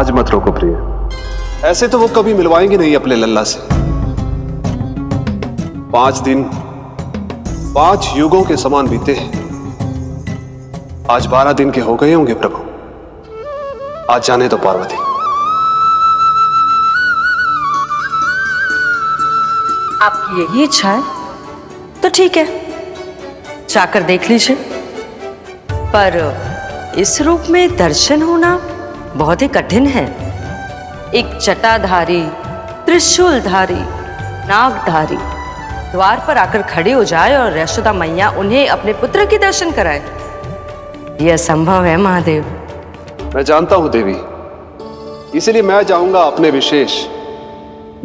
आज मत रोको प्रिय, ऐसे तो वो कभी मिलवाएंगे नहीं अपने लल्ला से। 5 दिन 5 युगों के समान बीते हैं, आज 12 दिन के हो गए होंगे प्रभु। आज जाने तो पार्वती। आपकी यही इच्छा है तो ठीक है, जाकर देख लीजिए। पर इस रूप में दर्शन होना बहुत ही कठिन है। एक जटाधारी, त्रिशूलधारी, नागधारी द्वार पर आकर खड़े हो जाए और यशोदा मैया उन्हें अपने पुत्र के दर्शन कराए, यह असंभव है महादेव। मैं जानता हूं देवी, इसलिए मैं जाऊंगा अपने विशेष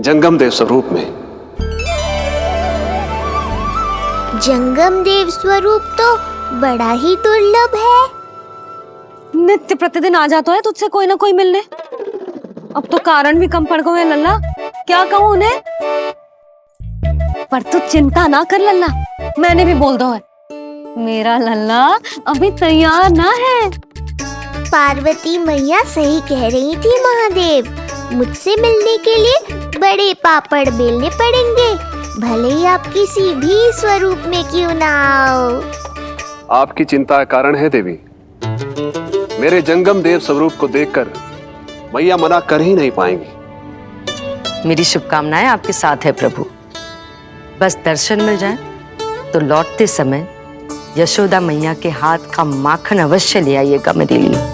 जंगम देव स्वरूप में। जंगम देव स्वरूप तो बड़ा ही दुर्लभ है। नित्य प्रतिदिन आ जाता है तुझसे कोई ना कोई मिलने, अब तो कारण भी कम पड़ गए हैं लल्ला, क्या कहूँ उन्हें। पर तू चिंता ना कर लल्ला, मैंने भी बोल दो है, मेरा लल्ला अभी तैयार ना है। पार्वती मैया सही कह रही थी महादेव, मुझसे मिलने के लिए बड़े पापड़ बेलने पड़ेंगे, भले ही आप किसी भी स्वरूप में क्यों ना आओ। आपकी चिंता का कारण है देवी, मेरे जंगम देव स्वरूप को देखकर मैया मना कर ही नहीं पाएंगी। मेरी शुभकामनाएं आपके साथ है प्रभु। बस दर्शन मिल जाए तो लौटते समय यशोदा मैया के हाथ का माखन अवश्य ले आइएगा मेरे लिए।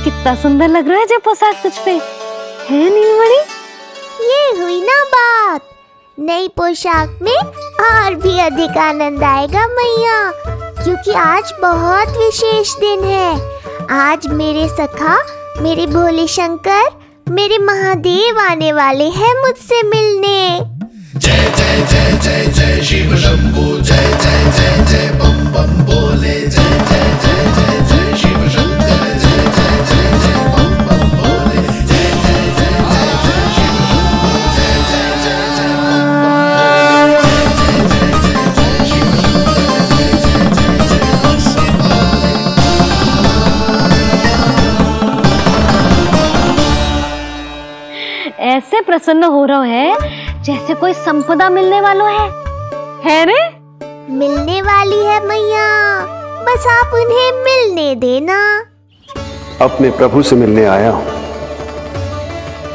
कितना सुंदर लग रहा है जो पोशाक तुझ पे है नीलमणि। ये हुई ना बात, नई पोशाक में और भी अधिक आनंद आएगा मैया, क्योंकि आज बहुत विशेष दिन है। आज मेरे सखा, मेरे भोले शंकर, मेरे महादेव आने वाले हैं मुझसे मिलने। जय जय जय जय जय शिव शंभू, जय जय जय जय बम बम बोले, जय जय जय जय जय शिव शंकर, जय जय जय जय बम बम बोले, जय जय जय जय जय शिव शंभू, जय जय जय जय बम बम। ऐसे प्रसन्न हो रहा है जैसे कोई संपदा मिलने वाला है रे। मिलने वाली है मैया, बस आप उन्हें मिलने देना। अपने प्रभु से मिलने आया हूं,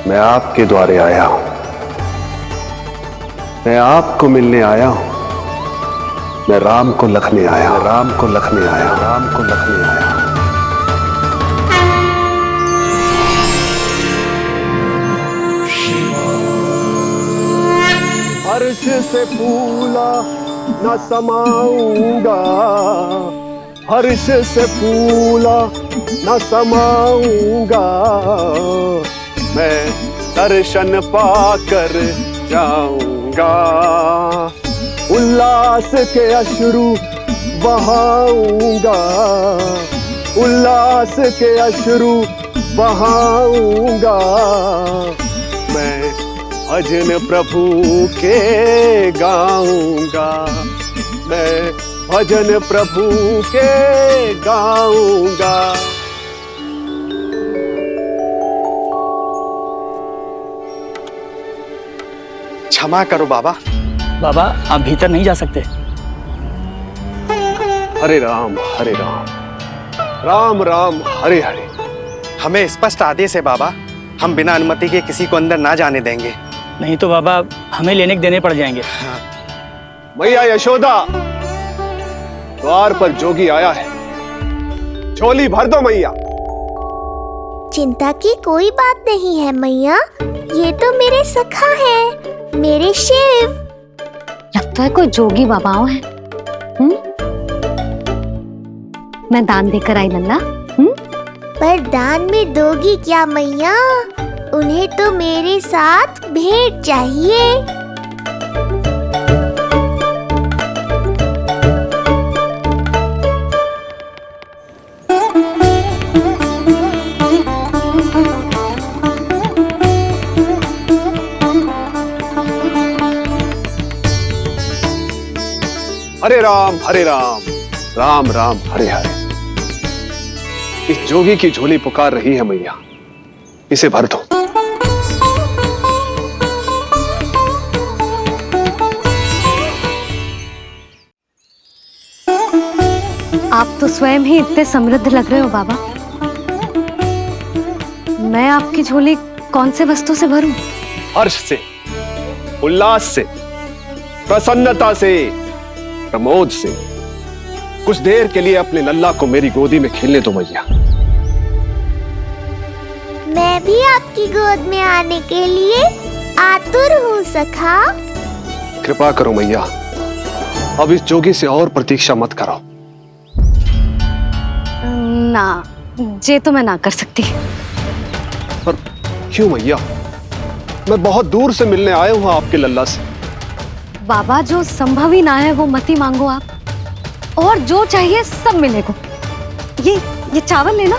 मैं आपके द्वारे आया हूं, मैं आपको मिलने आया हूं, मैं राम को लखने आया, राम को लखने आया, राम को लखने आया। हर्ष से फूला न समाऊंगा, हर्ष से फूला न समाऊंगा, मैं दर्शन पाकर जाऊंगा, उल्लास के अश्रु बहाऊंगा, उल्लास के अश्रु बहाऊंगा, मैं भजन प्रभु के गाऊंगा, मैं भजन प्रभु के गाऊंगा। क्षमा करो बाबा। बाबा आप भीतर नहीं जा सकते। हरे राम हरे राम, राम राम हरे हरे। हमें स्पष्ट आदेश है बाबा, हम बिना अनुमति के किसी को अंदर ना जाने देंगे। नहीं तो बाबा हमें लेने के देने पड़ जाएंगे। मैया यशोदा, द्वार पर जोगी आया है, झोली भर दो मैया। चिंता की कोई बात नहीं है मैया, ये तो मेरे सखा है, मेरे शिव। लगता है कोई जोगी बाबाओं है। मैं दान देकर आई लल्ला। पर दान में दोगी क्या मैया, उन्हें तो मेरे साथ भेंट चाहिए। हरे राम राम राम हरे हरे। इस जोगी की झोली पुकार रही है मैया, इसे भर दो। आप तो स्वयं ही इतने समृद्ध लग रहे हो बाबा। मैं आपकी झोली कौन से वस्तु से भरूं? हर्ष से, उल्लास से, प्रसन्नता से, प्रमोद से। कुछ देर के लिए अपने लल्ला को मेरी गोदी में खेलने दो मैया। मैं भी आपकी गोद में आने के लिए आतुर हूँ सखा। कृपा करो मैया, अब इस जोगी से और प्रतीक्षा मत करो। ना, जे तो मैं ना कर सकती। पर क्यों मैया? मैं बहुत दूर से मिलने आया हूँ आपके लल्ला से। बाबा, जो संभव ही ना है वो मत ही मांगो आप, और जो चाहिए सब मिलेगा। ये चावल लेना,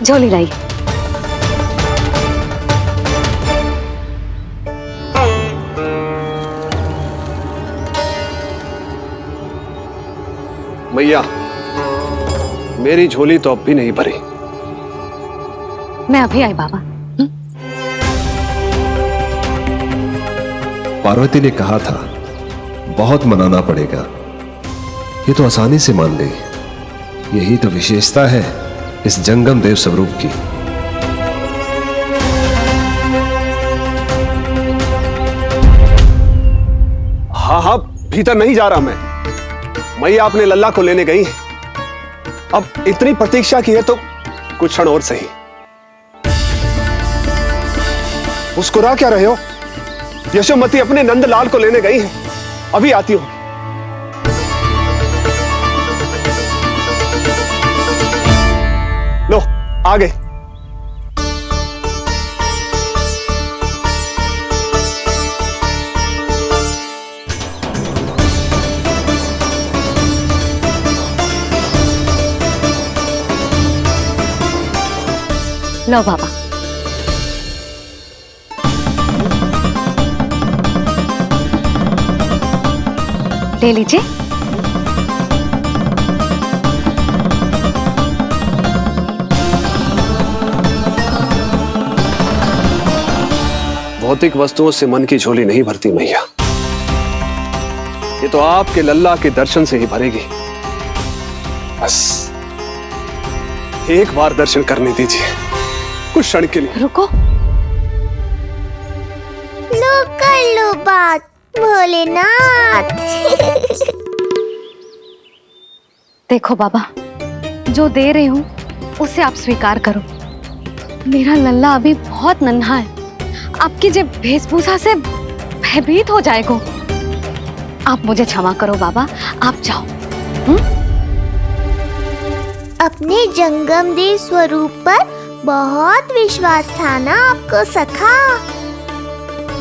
झोली लाई। मैया, मेरी झोली तो अब भी नहीं भरी। मैं अभी आई बाबा। पार्वती ने कहा था बहुत मनाना पड़ेगा, ये तो आसानी से मान गई। यही तो विशेषता है इस जंगम देव स्वरूप की। हाँ हाँ, भीतर नहीं जा रहा मैं। मैया अपने लल्ला को लेने गई है। अब इतनी प्रतीक्षा की है तो कुछ क्षण और सही। मुस्कुरा क्या रहे हो? यशोमती अपने नंदलाल को लेने गई है, अभी आती हूं। लो, आ गए। लो बाबा। ले लीजिए। भौतिक वस्तुओं से मन की झोली नहीं भरती मैया, ये तो आपके लल्ला के दर्शन से ही भरेगी। बस एक बार दर्शन करने दीजिए, कुछ क्षण के लिए। रुको। लो कर लो बात भोलेनाथ। देखो बाबा, जो दे रही हूं उसे आप स्वीकार करो। मेरा लल्ला अभी बहुत नन्हा है, आपकी जब वेशभूषा से भयभीत हो जाएगा। आप मुझे क्षमा करो बाबा, आप जाओ। अपने जंगम देव स्वरूप पर बहुत विश्वास था ना आपको सखा।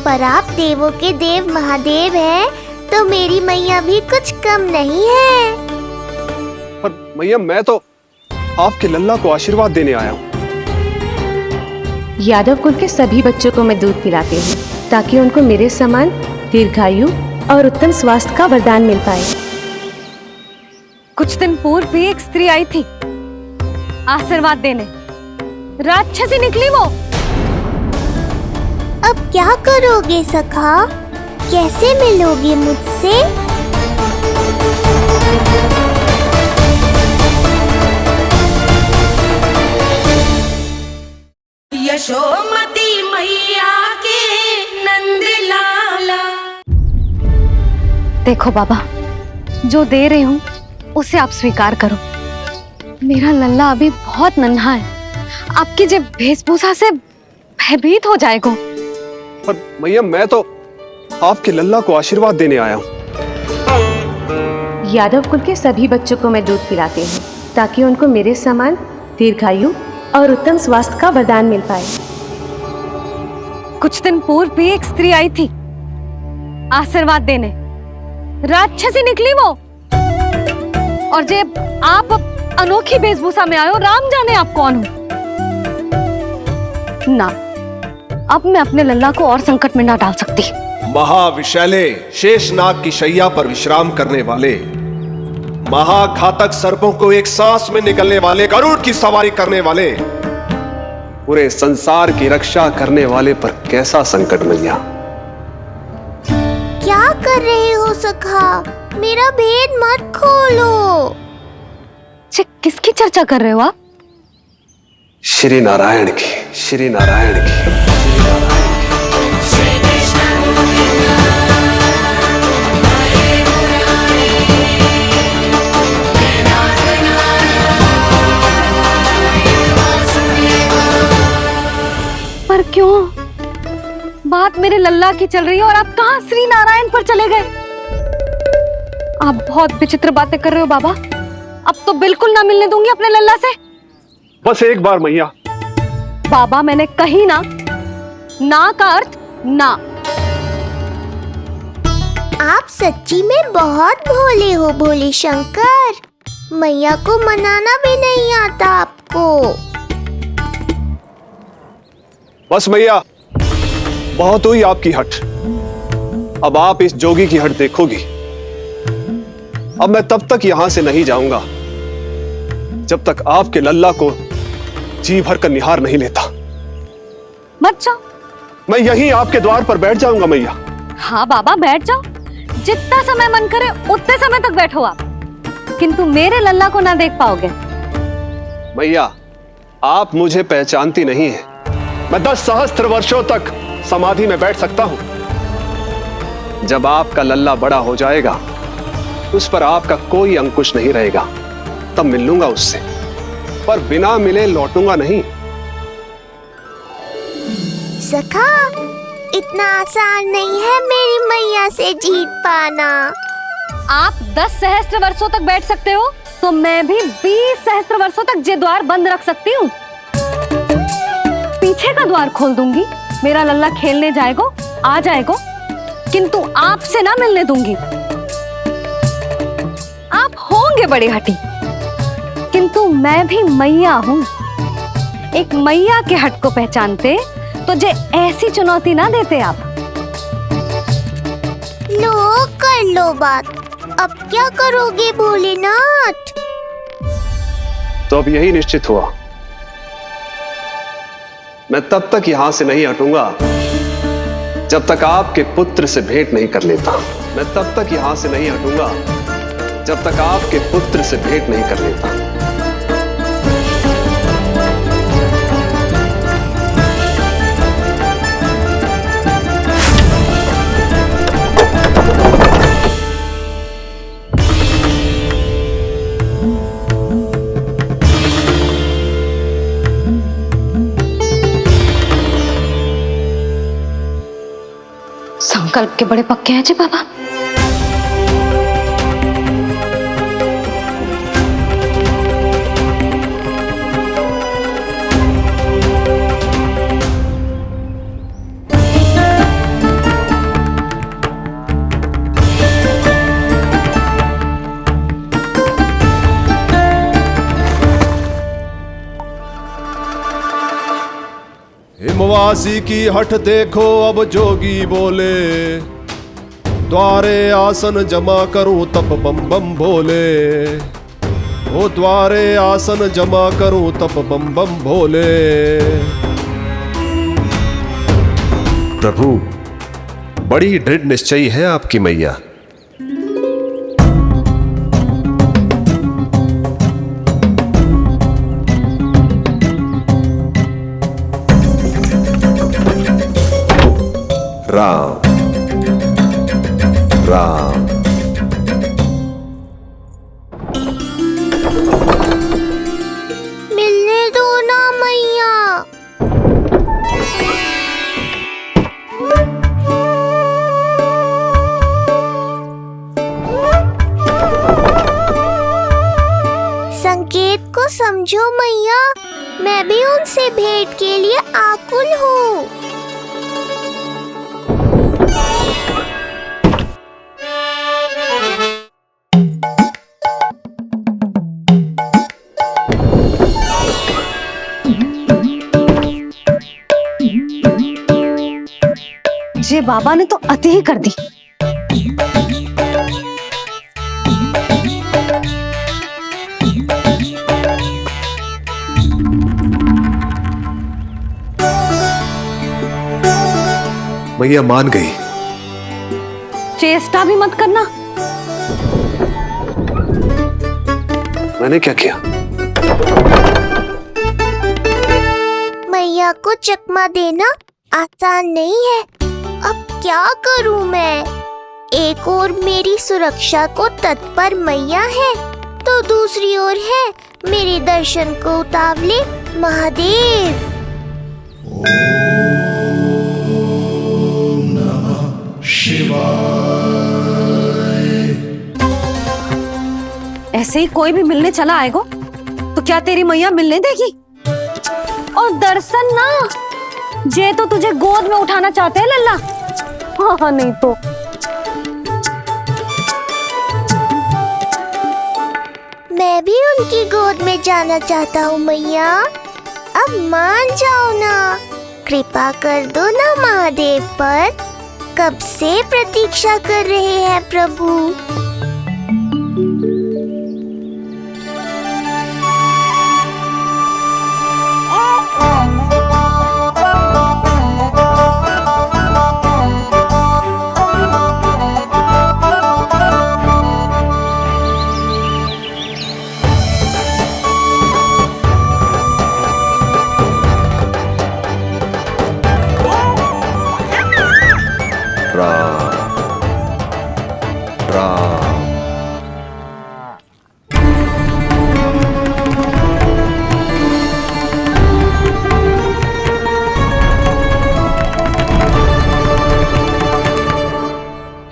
पर आप देवों के देव महादेव हैं, तो मेरी मैया भी कुछ कम नहीं है। पर मैया, मैं तो आपके लल्ला को आशीर्वाद देने आया हूँ। यादव कुल के सभी बच्चों को मैं दूध पिलाती हूँ, ताकि उनको मेरे समान दीर्घायु और उत्तम स्वास्थ्य का वरदान मिल पाए। कुछ दिन पूर्व भी एक स्त्री आई थी आशीर्वाद देने, राक्षसी निकली वो। अब क्या करोगे सखा? कैसे मिलोगे मुझसे? यशोमती मैया के नंद लाला। देखो बाबा, जो दे रही हूं उसे आप स्वीकार करो। मेरा लल्ला अभी बहुत नन्हा है, आपकी जब वेशभूषा से भयभीत हो जाएगा। पर मैया, मैं तो आपके लल्ला को आशीर्वाद देने आया हूँ। यादव कुल के सभी बच्चों को मैं दूध पिलाती हूँ, ताकि उनको मेरे समान दीर्घायु और उत्तम स्वास्थ्य का वरदान मिल पाए। कुछ दिन पूर्व भी एक स्त्री आई थी आशीर्वाद देने, राक्षसी निकली वो। और जब आप अनोखी वेशभूषा में आए हो, राम जाने आप कौन हो। ना, अब मैं अपने लल्ला को और संकट में ना डाल सकती। महाविशैले शेषनाग की शैया पर विश्राम करने वाले, महाघातक सर्पों को एक सांस में निगलने वाले, गरुड़ की सवारी करने वाले, पूरे संसार की रक्षा करने वाले पर कैसा संकट मैया। क्या कर रहे हो सखा? मेरा भेद मत खोलो। किसकी चर्चा कर रहे हो आप? श्री नारायण की, श्री नारायण की। पर क्यों? बात मेरे लल्ला की चल रही है और आप कहां श्री नारायण पर चले गए? आप बहुत विचित्र बातें कर रहे हो बाबा। अब तो बिल्कुल ना मिलने दूंगी अपने लल्ला से। बस एक बार मैया। बाबा मैंने कही ना, ना का अर्थ ना। आप सच्ची में बहुत भोले हो भोले शंकर। मैया को मनाना भी नहीं आता आपको। बस मैया, बहुत हुई आपकी हट। अब आप इस जोगी की हट देखोगी। अब मैं तब तक यहां से नहीं जाऊंगा जब तक आपके लल्ला को जी भर कर निहार नहीं लेता। मत जाओ। मैं यहीं आपके द्वार पर बैठ जाऊंगा मैया। हाँ बाबा बैठ जाओ, जितना समय मन करे उतने समय तक बैठो आप, किंतु मेरे लल्ला को ना देख पाओगे। मैया, आप मुझे पहचानती नहीं है। मैं 10 सहस्त्र वर्षों तक समाधि में बैठ सकता हूं। जब आपका लल्ला बड़ा हो जाएगा, उस पर आपका कोई अंकुश नहीं रहेगा, तब मिल लूंगा उससे, पर बिना मिले लौटूंगा नहीं। सखा, इतना आसान नहीं है मेरी मैया से जीत पाना। आप 10 सहस्त्र वर्षों तक बैठ सकते हो, तो मैं भी 20 सहस्त्र वर्षों तक ये द्वार बंद रख सकती हूँ। पीछे का द्वार खोल दूंगी, मेरा लल्ला खेलने जाएगा, आ जाएगा, किंतु आपसे ना मिलने दूंगी। आप होंगे बड़ी हठी, किंतु मैं भी मैया हूँ। एक मैया के हट को पहचानते तो जे ऐसी चुनौती ना देते आप। लो कर लो बात। अब क्या करोगे भोलेनाथ? तो अब यही निश्चित हुआ, मैं तब तक यहां से नहीं हटूंगा जब तक आपके पुत्र से भेंट नहीं कर लेता। मैं तब तक यहां से नहीं हटूंगा जब तक आपके पुत्र से भेंट नहीं कर लेता। संकल्प के बड़े पक्के हैं जी बाबा। हिमवासी की हठ देखो अब जोगी बोले, द्वारे आसन जमा करूं तप बम बम भोले। ओ द्वारे आसन जमा करूं तप बम बम भोले। प्रभु, बड़ी दृढ़ निश्चयी है आपकी मैया। राम राम। मिलने दो ना मैया। संकेत को समझो मैया, मैं भी उनसे भेंट के लिए आकुल हूँ। जे बाबा ने तो अति ही कर दी। मैया मान गई। चेष्टा भी मत करना। मैंने क्या किया? मैया को चकमा देना आसान नहीं है। अब क्या करूं मैं? एक ओर मेरी सुरक्षा को तत्पर मैया है, तो दूसरी ओर है मेरे दर्शन को उतावले महादेव। ऐसे ही कोई भी मिलने चला आएगा तो क्या तेरी मैया मिलने देगी? और दर्शन ना, जे तो तुझे गोद में उठाना चाहते हैं लल्ला। हाँ नहीं तो मैं भी उनकी गोद में जाना चाहता हूँ मैया। अब मान जाओ ना, कृपा कर दो ना महादेव पर। कब से प्रतीक्षा कर रहे हैं प्रभु।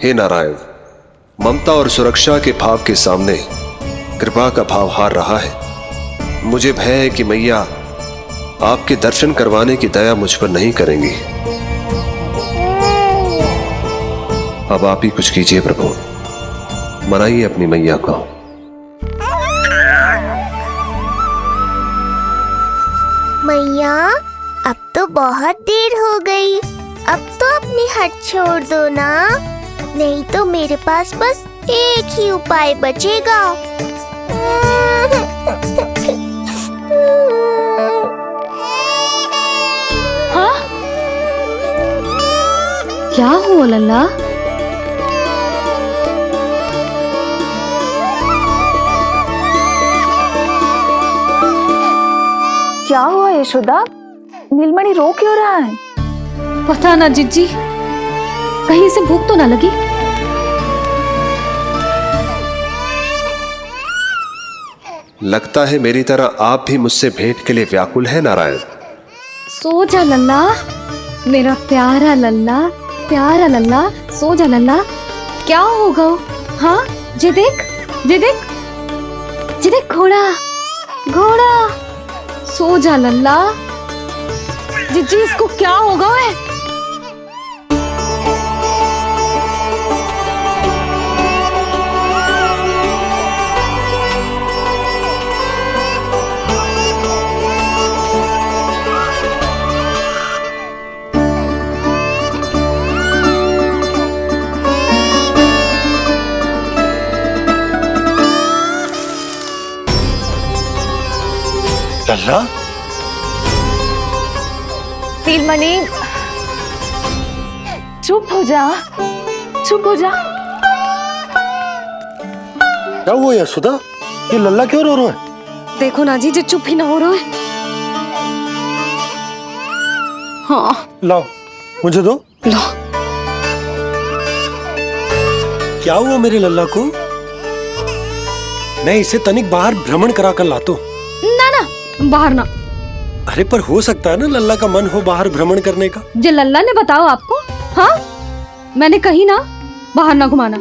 हे नारायण, ममता और सुरक्षा के भाव के सामने कृपा का भाव हार रहा है। मुझे भय है कि मैया आपके दर्शन करवाने की दया मुझ पर नहीं करेंगी। अब आप ही कुछ कीजिए प्रभु, मनाइए अपनी मैया को। मैया अब तो बहुत देर हो गई। अब तो अपनी हट छोड़ दो ना, नहीं तो मेरे पास बस एक ही उपाय बचेगा। हाँ? क्या हुआ लल्ला? क्या हुआ यशोदा? नीलमणि रो क्यों रहा है? पता ना जीजी, कहीं से भूख तो ना लगी? लगता है मेरी तरह आप भी मुझसे भेंट के लिए व्याकुल है नारायण। सो जा लल्ला, मेरा प्यारा लल्ला, प्यारा लल्ला, सो जा लल्ला। क्या होगा? हाँ जे देख, जे देख, जे देख, घोड़ा, घोड़ा। सो जा लल्ला। जीजी इसको क्या होगा? है लल्ला? नीलमणि चुप हो जा, चुप हो जा। क्या हुआ यशोदा? ये लल्ला क्यों रो रहा है? देखो ना जी, जे चुप ही ना हो रहा है। हाँ लाओ, मुझे दो। लो। क्या हुआ मेरे लल्ला को? मैं इसे तनिक बाहर भ्रमण करा कर लाता हूँ। ना ना, बाहर ना। अरे पर हो सकता है ना लल्ला का मन हो बाहर भ्रमण करने का। जे लल्ला ने बताओ आपको? हाँ, मैंने कही ना बाहर ना घुमाना।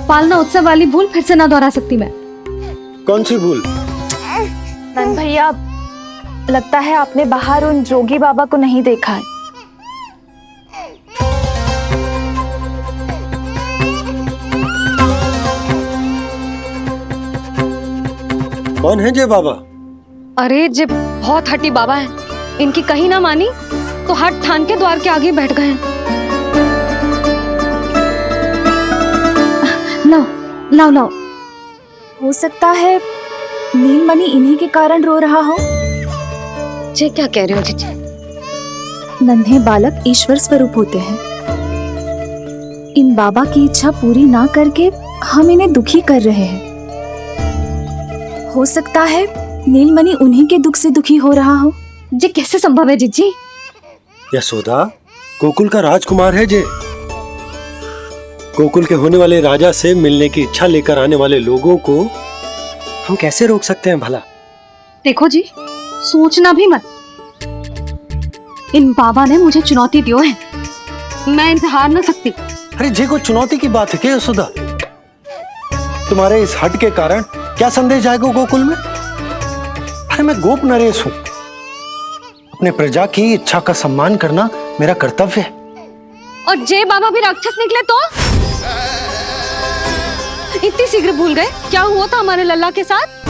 पालना उत्सव वाली भूल फिर से ना दोहरा सकती मैं। कौन सी भूल? नंद भैया, लगता है आपने बाहर उन जोगी बाबा को नहीं देखा है। कौन है जय बाबा? अरे जे बहुत हट्टी बाबा है, इनकी कहीं ना मानी तो हाथ ठान के द्वार के आगे बैठ गए हैं। लाओ लाओ लाओ। हो सकता है नीलमणि इन्हीं के कारण रो रहा हो। जी क्या कह रहे हो जीजी? नन्हे बालक ईश्वर स्वरूप होते हैं। इन बाबा की इच्छा पूरी ना करके हम इन्हें दुखी कर रहे हैं। हो सकता है नीलमणि उन्हीं के दुख से दुखी हो रहा हो। जी कैसे संभव है जीजी? यशोदा, गोकुल का राजकुमार है जे। गोकुल के होने वाले राजा से मिलने की इच्छा लेकर आने वाले लोगों को हम कैसे रोक सकते हैं भला? देखो जी, सोचना भी मत। इन बाबा ने मुझे चुनौती दियो है, मैं इनसे हार ना सकती। अरे जे को चुनौती की बात है क्या यशोदा? तुम्हारे इस हट के कारण क्या संदेश जाएगा गोकुल में? अरे मैं गोप नरेश हूं। अपने प्रजा की इच्छा का सम्मान करना मेरा कर्तव्य है। और जे बाबा भी राक्षस निकले तो? इतनी शीघ्र भूल गए क्या हुआ था हमारे लल्ला के साथ?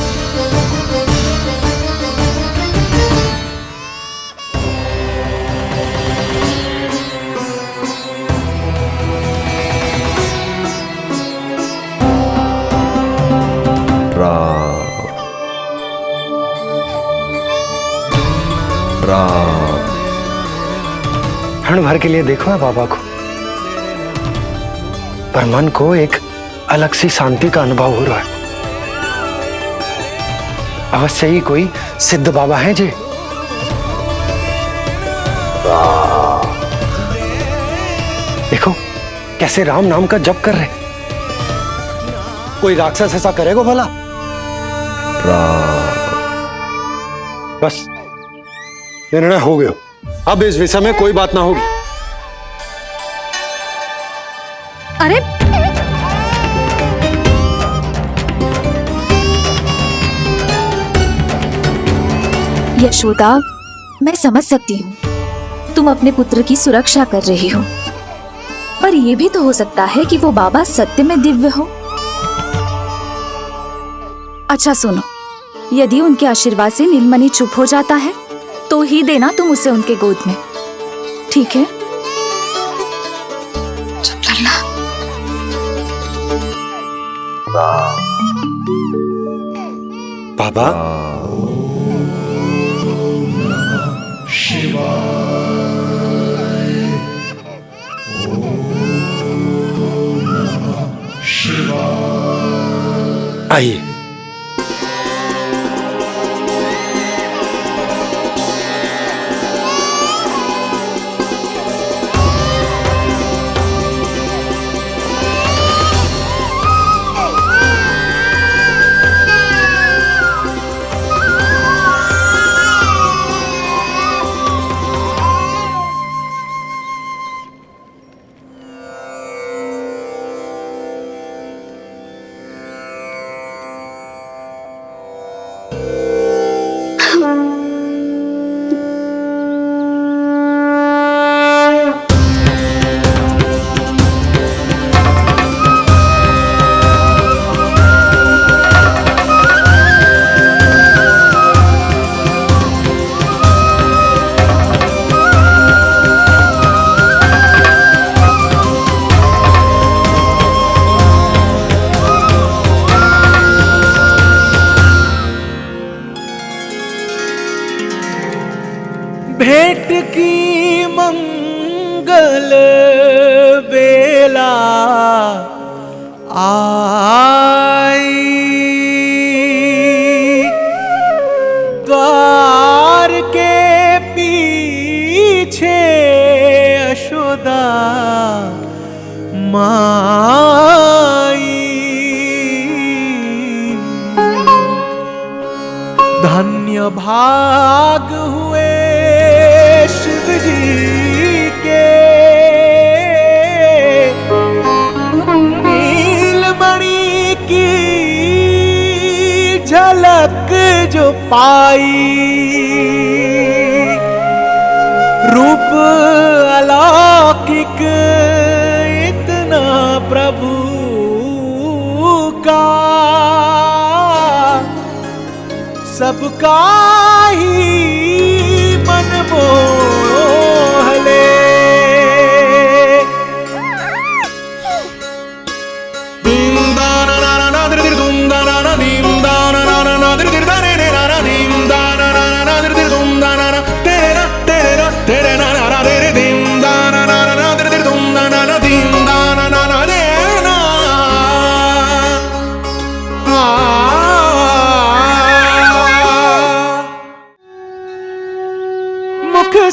क्षण भर के लिए देखो है बाबा को, पर मन को एक अलग सी शांति का अनुभव हो रहा है। अवश्य ही कोई सिद्ध बाबा है जी। देखो कैसे राम नाम का जप कर रहे। कोई राक्षस ऐसा करेगा भला? बस निर्णय हो गया, अब इस विषय में कोई बात ना होगी। अरे यशोदा, मैं समझ सकती हूँ तुम अपने पुत्र की सुरक्षा कर रही हो, पर यह भी तो हो सकता है कि वो बाबा सत्य में दिव्य हो। अच्छा सुनो, यदि उनके आशीर्वाद से नीलमणि चुप हो जाता है तो ही देना तुम उसे उनके गोद में, ठीक है? चुप लल्ला। बाबा आइए। भेंट की मंगल बेला आई, द्वार के पीछे यशोदा माई। धन्य भाग हुए शिव जी के, नीलमणि की झलक जो पाई। रूप अलौकिक इतना प्रभु का, सबका ही मन मोह ले। Bunda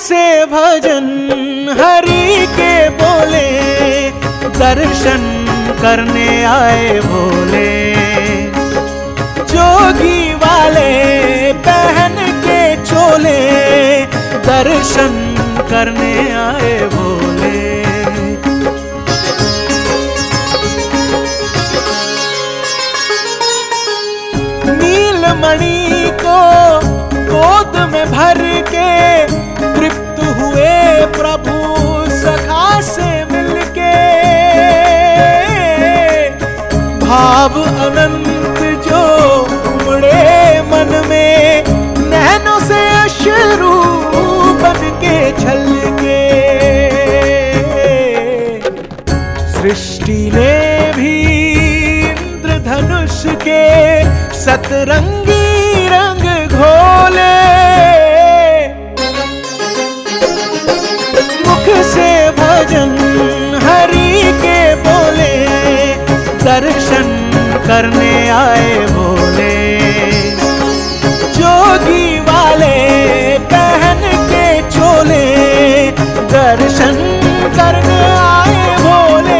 से भजन हरि के बोले, दर्शन करने आए भोले। जोगी वाले पहन के चोले, दर्शन करने आए भोले। नीलमणि को गोद में भर के तृप्त हुए प्रभु सखा से मिलके। भाव अनंत जो उमड़े मन में, नैनों से अश्रु बन के छलके। सृष्टि ने भी इंद्रधनुष के सतरंगी रंग घोले। मुख से भजन हरि के बोले, दर्शन करने आए भोले। जोगी वाले पहन के चोले, दर्शन करने आए भोले।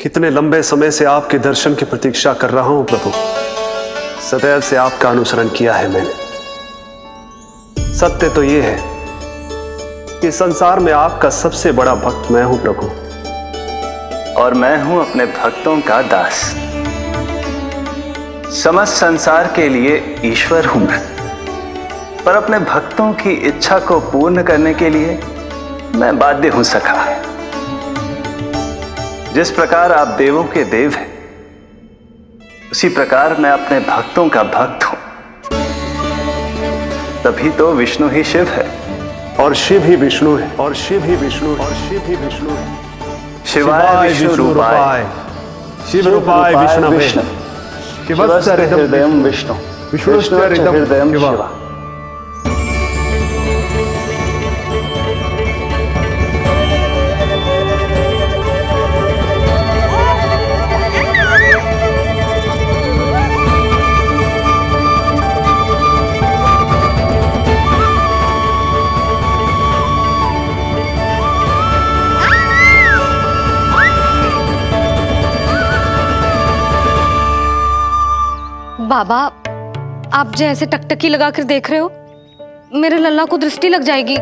कितने लंबे समय से आपके दर्शन की प्रतीक्षा कर रहा हूं प्रभु। सदैव से आपका अनुसरण किया है मैंने। सत्य तो यह है कि संसार में आपका सबसे बड़ा भक्त मैं हूं प्रभु, और मैं हूं अपने भक्तों का दास। समस्त संसार के लिए ईश्वर हूं मैं, पर अपने भक्तों की इच्छा को पूर्ण करने के लिए मैं बाध्य हूं सखा। जिस प्रकार आप देवों के देव हैं, उसी प्रकार मैं अपने भक्तों का भक्त हूं। तभी तो विष्णु ही शिव है, और शिव ही विष्णु है, और शिव ही विष्णु है, और शिव ही विष्णु है। शिवाय विष्णु रूपाय, शिव रूपाय विष्णवे, शिवस्य हृदयं विष्णु, विष्णुस्य हृदयं शिव। बाबा, आप जो ऐसे टकटकी लगाकर देख रहे हो, मेरे लल्ला को दृष्टि लग जाएगी।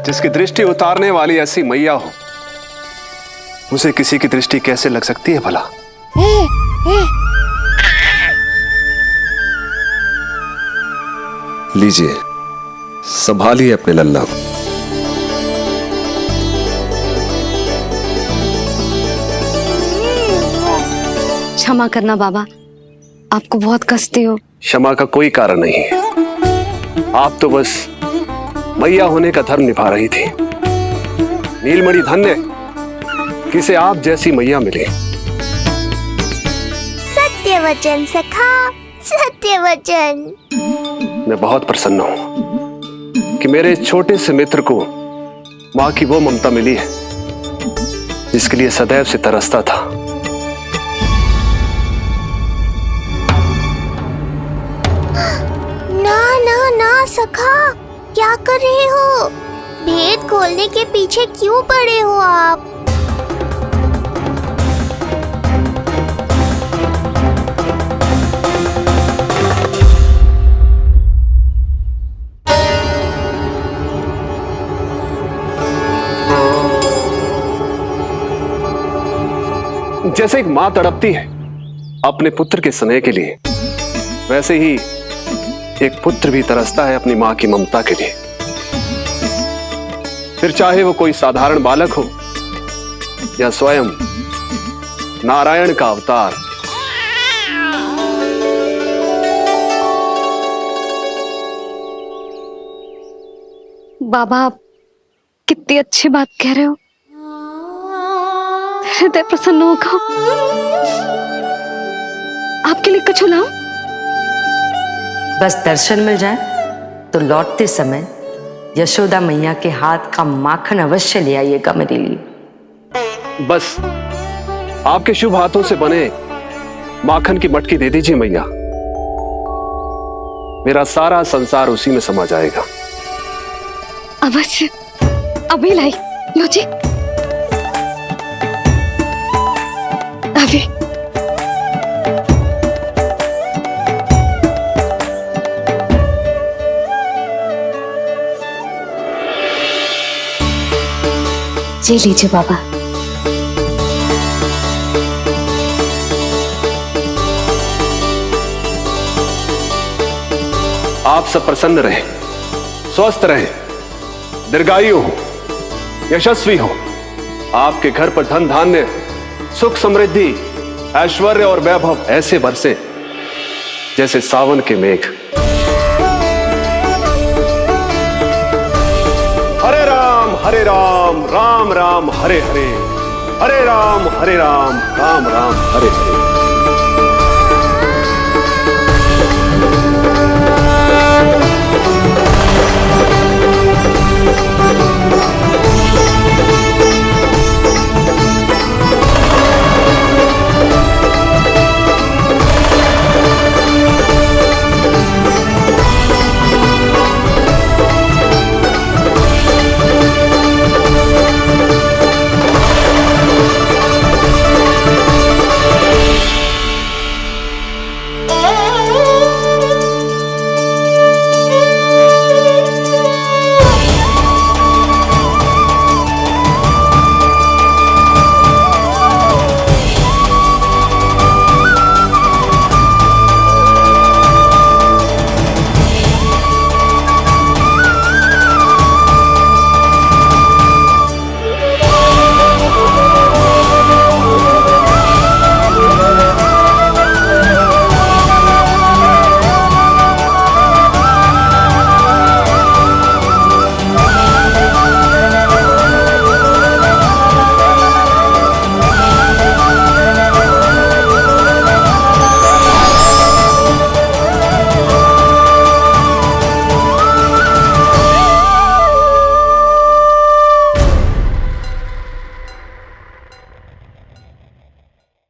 जिसकी दृष्टि उतारने वाली ऐसी मैया हो, उसे किसी की दृष्टि कैसे लग सकती है भला? लीजिए, संभालिए अपने लल्ला को। क्षमा करना बाबा, आपको बहुत कष्ट हो। क्षमा का कोई कारण नहीं है। आप तो बस मैया होने का धर्म निभा रही थी। नीलमणि धन्य किसे आप जैसी मैया मिले। सत्य वचन सखा, सत्य वचन। मैं बहुत प्रसन्न हूं कि मेरे छोटे से मित्र को मां की वो ममता मिली है जिसके लिए सदैव से तरसता था। ना ना ना सखा, क्या कर रहे हो? भेद खोलने के पीछे क्यों पड़े हो आप? जैसे एक मां तड़पती है अपने पुत्र के स्नेह के लिए, वैसे ही एक पुत्र भी तरसता है अपनी मां की ममता के लिए। फिर चाहे वो कोई साधारण बालक हो या स्वयं नारायण का अवतार। बाबा, आप कितनी अच्छी बात कह रहे हो। हृदय प्रसन्न होगा। आपके लिए कछु लाऊं? बस दर्शन मिल जाए तो लौटते समय यशोदा मैया के हाथ का माखन अवश्य ले आइएगा मेरे लिए। बस आपके शुभ हाथों से बने माखन की मटकी दे दीजिए मैया, मेरा सारा संसार उसी में समा जाएगा। अवश्य, अभी लाई। लो जी, अभी। जी लीजिए बाबा। आप सब प्रसन्न रहें, स्वस्थ रहें, दीर्घायु हो, यशस्वी हो। आपके घर पर धन धान्य, सुख समृद्धि, ऐश्वर्य और वैभव ऐसे बरसे जैसे सावन के मेघ। हरे राम राम राम हरे हरे, हरे राम राम राम हरे हरे।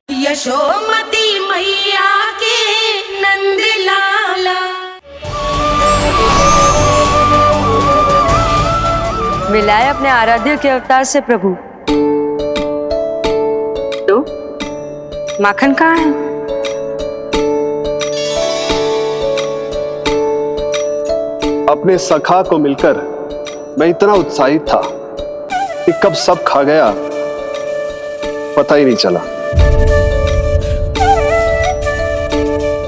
यशोमती मैया के नंद लाला। मिलाए अपने आराध्य के अवतार से प्रभु। तो माखन कहाँ है? अपने सखा को मिलकर मैं इतना उत्साहित था कि कब सब खा गया पता ही नहीं चला।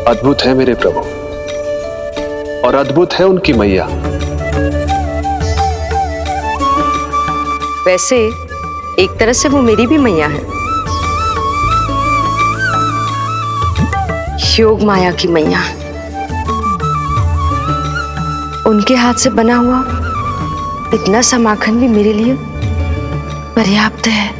अद्भुत है मेरे प्रभु और अद्भुत है उनकी मैया। वैसे एक तरह से वो मेरी भी मैया है, योग माया की मैया। उनके हाथ से बना हुआ इतना सा माखन भी मेरे लिए पर्याप्त है।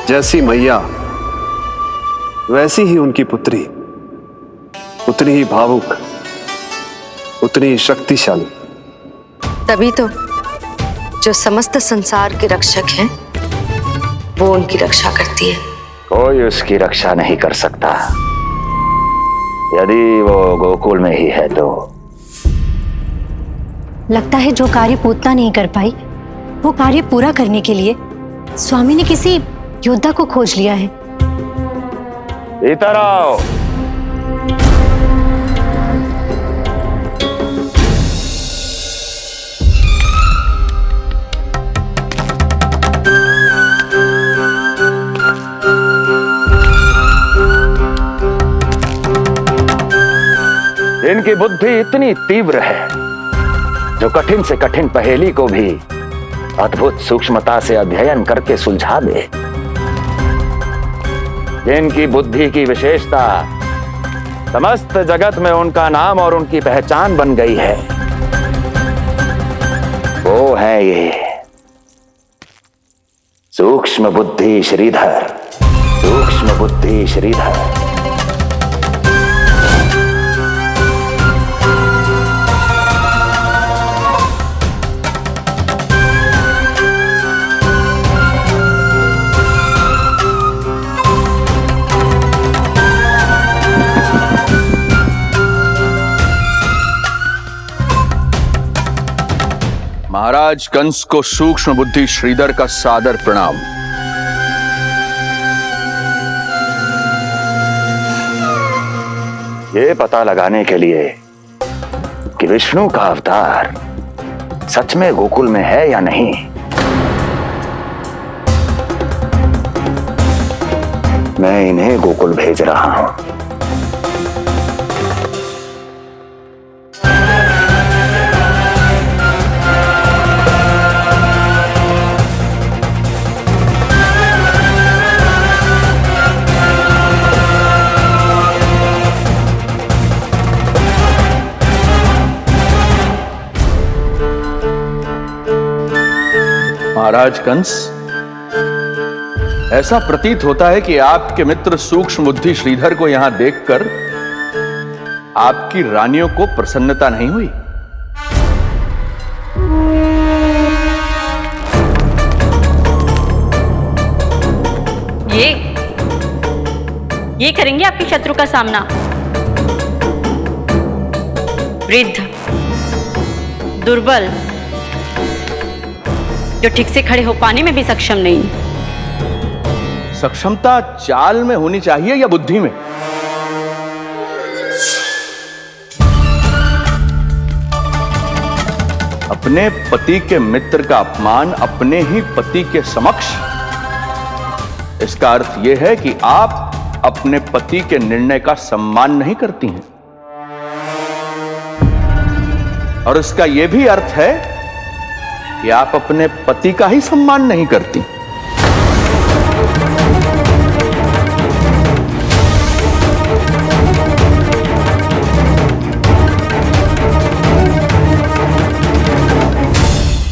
जैसी मैया वैसी ही उनकी पुत्री, उतनी ही भावुक, उतनी ही शक्तिशाली। तभी तो जो समस्त संसार के रक्षक हैं वो उनकी रक्षा करती है। कोई उसकी रक्षा नहीं कर सकता यदि वो गोकुल में ही है तो। लगता है जो कार्य पूतना नहीं कर पाई वो कार्य पूरा करने के लिए स्वामी ने किसी योद्धा को खोज लिया है। इधर आओ। इनकी बुद्धि इतनी तीव्र है जो कठिन से कठिन पहेली को भी अद्भुत सूक्ष्मता से अध्ययन करके सुलझा दे। जिनकी बुद्धि की विशेषता समस्त जगत में उनका नाम और उनकी पहचान बन गई है, वो है ये सूक्ष्म बुद्धि श्रीधर। सूक्ष्म बुद्धि श्रीधर। महाराज कंस को सूक्ष्म बुद्धि श्रीधर का सादर प्रणाम। ये पता लगाने के लिए कि विष्णु का अवतार सच में गोकुल में है या नहीं, मैं इन्हें गोकुल भेज रहा हूं। महाराज कंस, ऐसा प्रतीत होता है कि आपके मित्र सूक्ष्म बुद्धि श्रीधर को यहां देखकर आपकी रानियों को प्रसन्नता नहीं हुई। ये करेंगे आपके शत्रु का सामना। वृद्ध, दुर्बल, जो ठीक से खड़े हो पाने में भी सक्षम नहीं। सक्षमता चाल में होनी चाहिए या बुद्धि में? अपने पति के मित्र का अपमान अपने ही पति के समक्ष, इसका अर्थ यह है कि आप अपने पति के निर्णय का सम्मान नहीं करती हैं। और इसका यह भी अर्थ है कि आप अपने पति का ही सम्मान नहीं करती।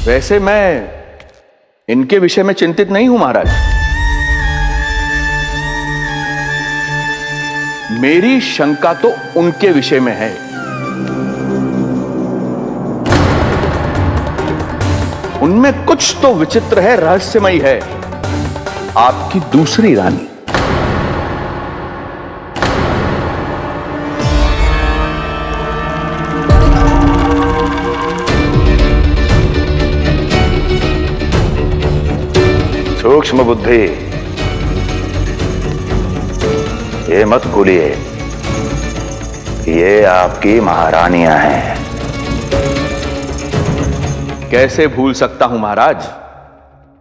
वैसे मैं इनके विषय में चिंतित नहीं हूं महाराज। मेरी शंका तो उनके विषय में है। उनमें कुछ तो विचित्र है, रहस्यमयी है। आपकी दूसरी रानी। सूक्ष्म बुद्धि, ये मत भूलिए कि ये आपकी महारानियां हैं। कैसे भूल सकता हूं महाराज?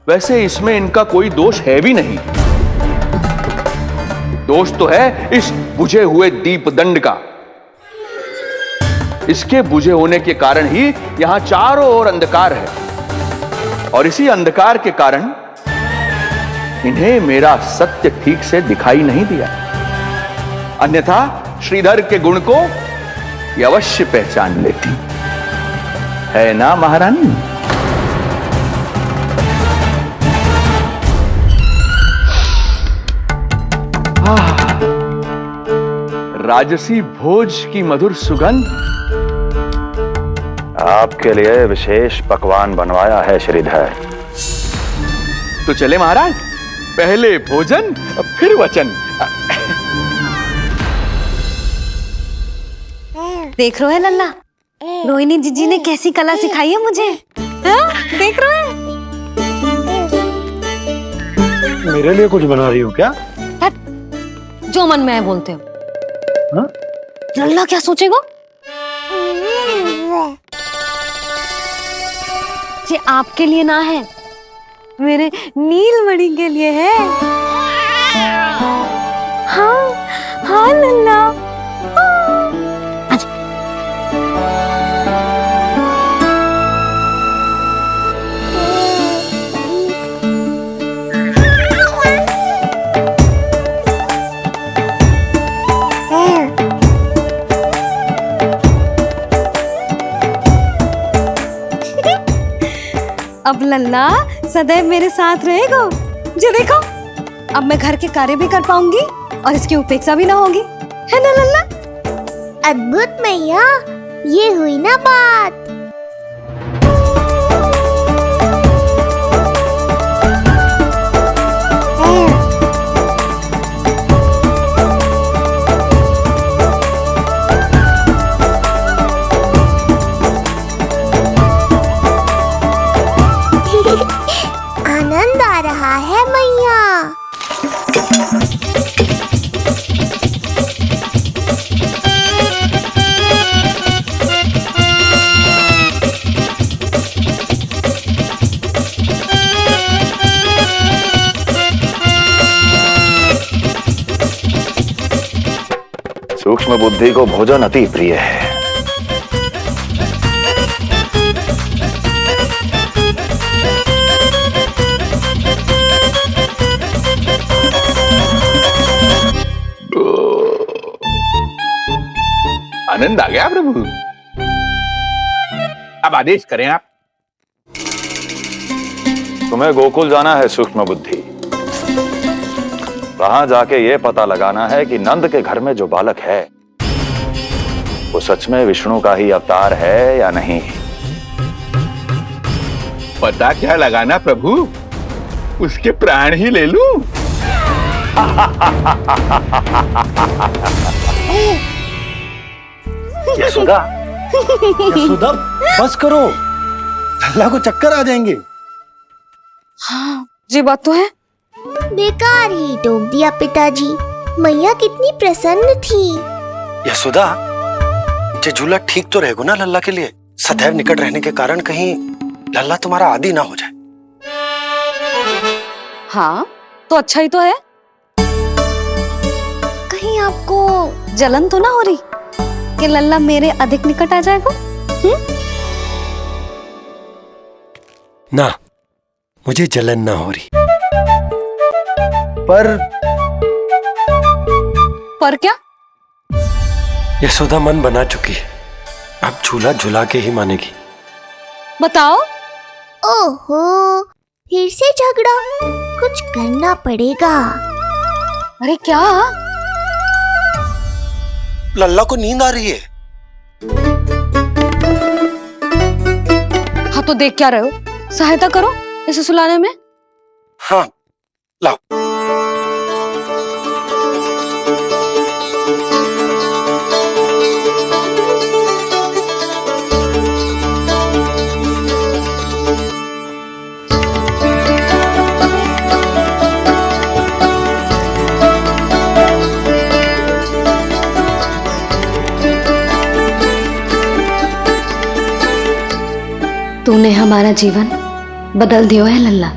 वैसे इसमें इनका कोई दोष है भी नहीं। दोष तो है इस बुझे हुए दीपदंड का। इसके बुझे होने के कारण ही यहां चारों ओर अंधकार है, और इसी अंधकार के कारण इन्हें मेरा सत्य ठीक से दिखाई नहीं दिया। अन्यथा श्रीधर के गुण को ये अवश्य पहचान लेती, है ना महारानी? राजसी भोज की मधुर सुगंध। आपके लिए विशेष पकवान बनवाया है श्रीधर। तो चले महाराज, पहले भोजन फिर वचन। देख रहे हो लल्ला, रोहिणी जीजी ने कैसी कला सिखाई है मुझे। हाँ? देख रहे हो? मेरे लिए कुछ बना रही हो क्या? जो मन में है बोलते हो। हाँ? लल्ला क्या सोचेगा? ये आपके लिए ना है, मेरे नीलमणि के लिए है। हाँ हाँ लल्ला। अब लल्ला सदैव मेरे साथ रहेगा। जो देखो, अब मैं घर के कार्य भी कर पाऊंगी और इसकी उपेक्षा भी ना होगी, है ना लल्ला? अद्भुत मैया, ये हुई ना बात। आनंद आ रहा है मैया। सूक्ष्म बुद्धि को भोजन अति प्रिय है। आनंद आ गया प्रभु। अब आदेश करें आप। तुम्हें गोकुल जाना है सूक्ष्म बुद्धि। वहां जाके ये पता लगाना है कि नंद के घर में जो बालक है वो सच में विष्णु का ही अवतार है या नहीं। पता क्या लगाना प्रभु, उसके प्राण ही ले लूं। यशोदा, यशोदा बस करो, लल्ला को चक्कर आ जाएंगे। हाँ, ये बात तो है। बेकार ही टोक दिया पिताजी। मैया कितनी प्रसन्न थी। यशोदा, ये झूला ठीक तो रहेगा ना लल्ला के लिए? सदैव निकट रहने के कारण कहीं लल्ला तुम्हारा आदी ना हो जाए। हाँ, तो अच्छा ही तो है। कहीं आपको जलन तो ना हो रही कि लल्ला मेरे अधिक निकट आ जाएगा? ना, मुझे जलन ना हो रही। पर क्या? यशोदा मन बना चुकी है, अब झूला झूला के ही मानेगी। बताओ। ओहो, फिर से झगड़ा। कुछ करना पड़ेगा। अरे क्या? लल्ला को नींद आ रही है। हाँ तो देख क्या रहे हो, सहायता करो इसे सुलाने में। हाँ, लाओ। तूने हमारा जीवन बदल दिया है लल्ला।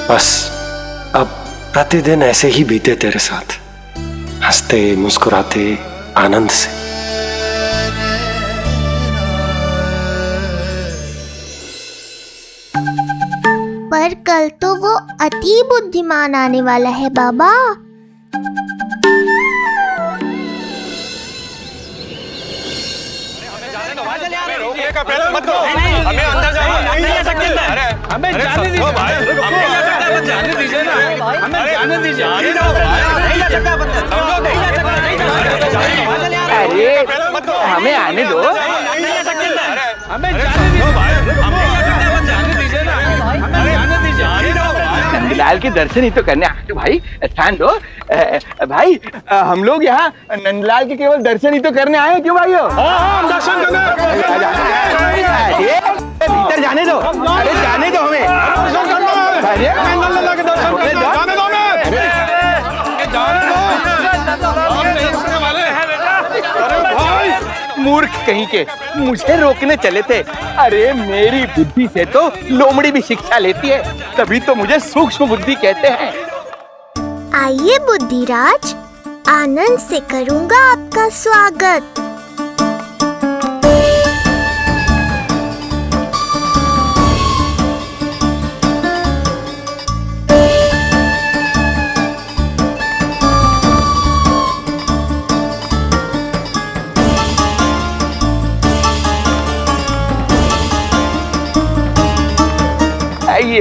बस अब प्रतिदिन ऐसे ही बीते तेरे साथ, हंसते मुस्कुराते आनंद से। पर कल तो वो अति बुद्धिमान आने वाला है बाबा। हमें अंदर जाने नहीं ले सकते। अरे हमें जाने दीजिए भाई, हमें जाने दीजिए ना, हमें जाने दीजिए। नहीं ले सकता बंदा, नहीं ले सकता, नहीं ले सकता। अरे हमें आने दो। नहीं ले सकते, हमें जाने दीजिए भाई, हमें जाने दीजिए ना, हमें जाने दीजिए। नंदलाल के दर्शन ही तो करने आए थे भाई, स्थान दो। भाई हम लोग यहाँ नंदलाल के केवल दर्शन ही तो करने आए हैं, क्यों भाइयों? हम दर्शन करने। भीतर जाने दो, अरे जाने दो हमें। नंदलाल के दर्शन करने जाने दो हमें। जाने दो। मूर्ख कहीं के, मुझे रोकने चले थे। अरे मेरी बुद्धि से तो लोमड़ी भी शिक्षा लेती है, तभी तो मुझे सूक्ष्म बुद्धि कहते हैं। आइए बुद्धिराज, आनंद से करूंगा आपका स्वागत।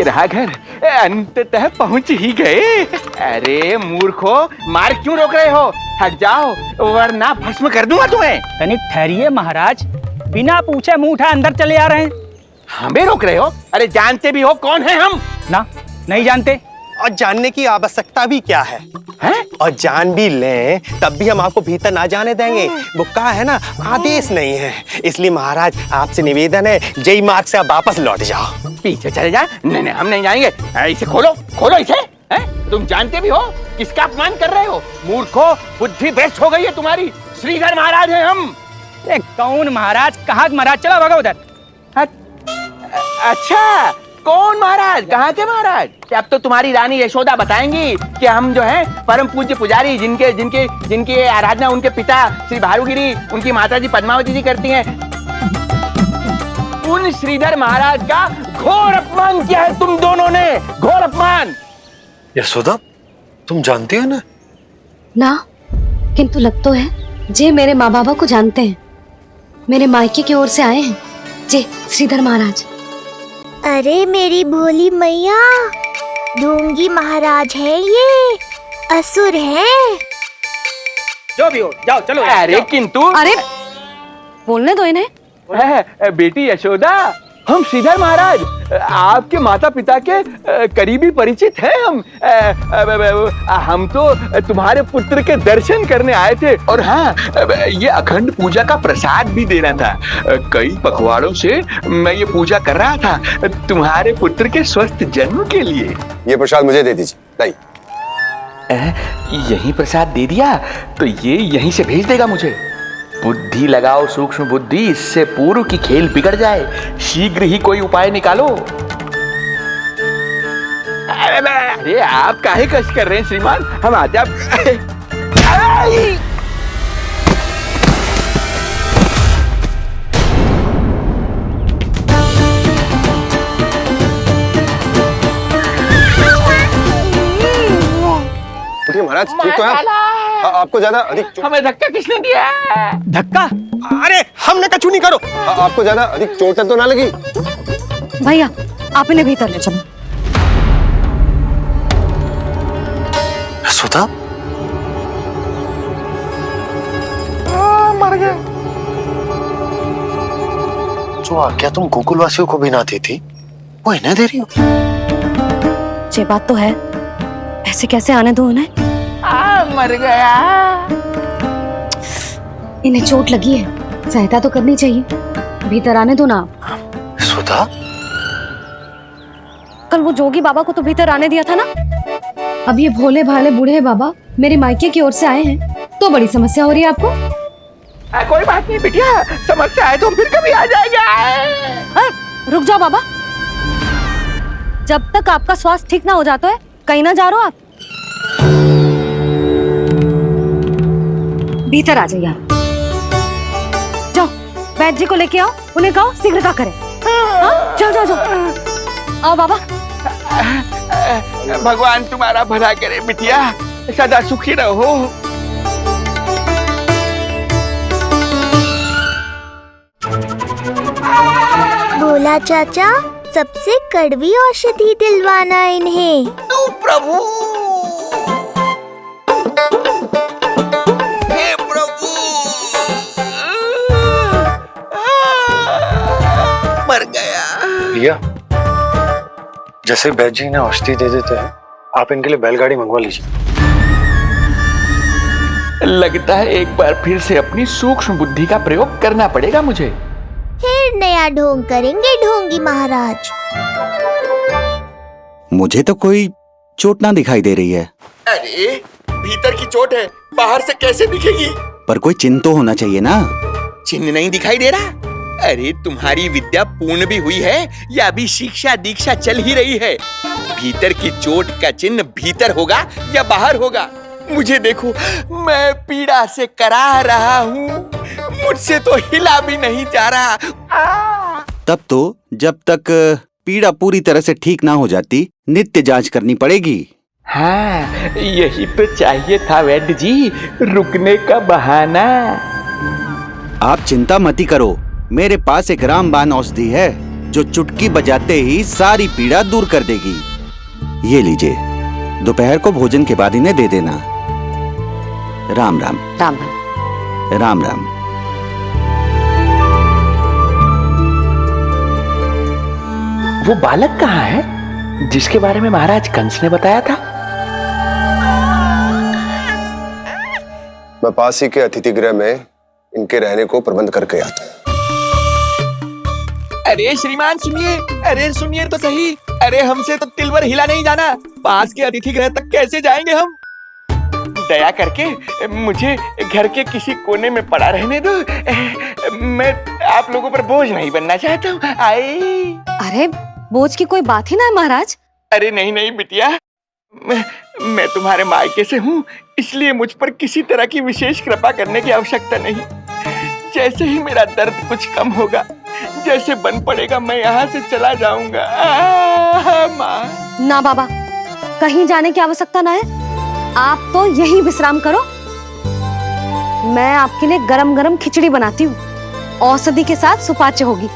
ये रहा घर, अंततः पहुंच ही गए। अरे मूर्खो, मार्ग क्यों रोक रहे हो? हट जाओ वरना भस्म कर दूंगा तुम्हें। तनिक ठहरिए महाराज, बिना पूछे मुंह उठा अंदर चले आ रहे हैं। हमें रोक रहे हो? अरे जानते भी हो कौन है हम? ना, नहीं जानते। और जानने की आवश्यकता भी क्या है? और जान भी लें तब भी हम आपको भीतर ना जाने देंगे। वो कहा है ना, आदेश नहीं है। इसलिए महाराज आपसे निवेदन है, जय मार्ग से आप वापस लौट जाओ। पीछे चले जा। नहीं नहीं, हम नहीं जाएंगे। इसे खोलो, खोलो इसे। तुम जानते भी हो किसका अपमान कर रहे हो? मूर्खो, बुद्धि भ्रष्ट हो गई है तुम्हारी। श्रीधर महाराज हैं हम। कौन महाराज? कहाँ महाराज? चलो भगा उधर। अच्छा, कौन महाराज? कहाँ के महाराज? अब तो तुम्हारी रानी यशोदा बताएंगी कि हम जो है परम पूज्य पुजारी, जिनके जिनके जिनकी आराधना उनके पिता श्री भारुगिरी, उनकी माताजी पद्मावती जी करती हैं, उन श्रीधर महाराज का घोर अपमान किया है तुम दोनों ने। घोर अपमान। यशोदा, तुम जानती हो ना? ना, किंतु लग तो है जे मेरे माँ बाबा को जानते हैं। मेरे मायके की ओर से आए हैं जे श्रीधर महाराज। अरे मेरी भोली मैया, ढोंगी महाराज है ये, असुर है। जो भी हो, जाओ चलो। अरे किंतु, अरे बोलने दो इन्हें। बेटी यशोदा, हम श्रीधर महाराज आपके माता पिता के करीबी परिचित हैं। हम तो तुम्हारे पुत्र के दर्शन करने आए थे। और हाँ, ये अखंड पूजा का प्रसाद भी देना था। कई पखवाड़ों से मैं ये पूजा कर रहा था तुम्हारे पुत्र के स्वस्थ जन्म के लिए। ये प्रसाद मुझे दे दीजिए। यही प्रसाद दे दिया तो ये यहीं से भेज देगा मुझे। बुद्धि लगाओ सूक्ष्म बुद्धि, इससे पूर्व की खेल बिगड़ जाए। शीघ्र ही कोई उपाय निकालो। अरे आप काहे कष्ट कर रहे हैं श्रीमान? हम आते आप। महाराज ठीक तो है? आपको ज्यादा अधिक हमें धक्का किसने दिया? धक्का? अरे हमने कछु नहीं करो। आपको ज्यादा अधिक चोट तो ना लगी? भैया, आप इन्हें भीतर ले चलो। यशोदा, मर गया। जो आज्ञा तुम गोकुलवासियों को भी ना दी थी, वो इन्हें दे रही हो? ये बात तो है, ऐसे कैसे आने दो उन्हें? मर गया। इन्हें चोट लगी है, सहायता तो करनी चाहिए। भीतर आने दो ना। यशोदा, कल वो जोगी बाबा को तो भीतर आने दिया था ना। अब ये भोले भाले बूढ़े बाबा मेरे मायके की ओर से आए हैं, तो बड़ी समस्या हो रही है आपको। कोई बात नहीं बिटिया, समस्या है तो फिर कभी आ जाएगा। रुक जाओ बाबा, जब तक आपका स्वास्थ्य ठीक ना हो जाता है कहीं ना जा रहे हो आप। भीतर आ जाइए आप। जाओ वैद्य जी को लेके आओ, उन्हें कहो शीघ्रता करें। जाओ जाओ जाओ। आओ बाबा। भगवान तुम्हारा भला करे बिटिया, सदा सुखी रहो। भोला चाचा, सबसे कड़वी औषधि दिलवाना इन्हें। प्रभु, हे प्रभु, मर गया। भैया, जैसे वैद्य जी ने औषधि दे देते हैं, आप इनके लिए बैलगाड़ी मंगवा लीजिए। लगता है एक बार फिर से अपनी सूक्ष्म बुद्धि का प्रयोग करना पड़ेगा मुझे। फिर नया ढोंग करेंगे ढोंगी महाराज। मुझे तो कोई चोट ना दिखाई दे रही है। अरे भीतर की चोट है, बाहर से कैसे दिखेगी? पर कोई चिन्ह तो होना चाहिए ना। चिन्ह नहीं दिखाई दे रहा? अरे तुम्हारी विद्या पूर्ण भी हुई है या अभी शिक्षा दीक्षा चल ही रही है? भीतर की चोट का चिन्ह भीतर होगा या बाहर होगा? मुझे देखो, मैं पीड़ा से करा रहा हूँ, मुझसे तो हिला भी नहीं जा रहा। तब तो जब तक पीड़ा पूरी तरह से ठीक ना हो जाती, नित्य जांच करनी पड़ेगी। हाँ, यही तो चाहिए था वैद्य जी, रुकने का बहाना। आप चिंता मती करो, मेरे पास एक रामबाण औषधि है, जो चुटकी बजाते ही सारी पीड़ा दूर कर देगी। ये लीजिए, दोपहर को भोजन के बाद इन्हें दे देना। राम राम। राम राम। राम राम। वो बालक कहाँ है जिसके बारे में महाराज कंस ने बताया था? मैं पास ही के अतिथि गृह में इनके रहने को प्रबंध करके आता हूँ। अरे श्रीमान सुनिए, अरे सुनिए तो सही। अरे हमसे तो तिल भर हिला नहीं जाना, पास के अतिथि गृह तक कैसे जाएंगे हम? दया करके मुझे घर के किसी कोने में पड़ा रहने दो। मैं आप लोगों पर बोझ नहीं बनना चाहता हूँ। आई। अरे बोझ की कोई बात ही ना है महाराज। अरे नहीं नहीं बिटिया, मैं तुम्हारे मायके से हूँ, इसलिए मुझ पर किसी तरह की विशेष कृपा करने की आवश्यकता नहीं। जैसे ही मेरा दर्द कुछ कम होगा, जैसे बन पड़ेगा, मैं यहाँ से चला जाऊंगा। माँ। ना बाबा, कहीं जाने की आवश्यकता ना है। आप तो यही विश्राम करो। मैं आपके लिए गरम गरम खिचड़ी बनाती हूँ, औषधि के साथ सुपाच्य होगी।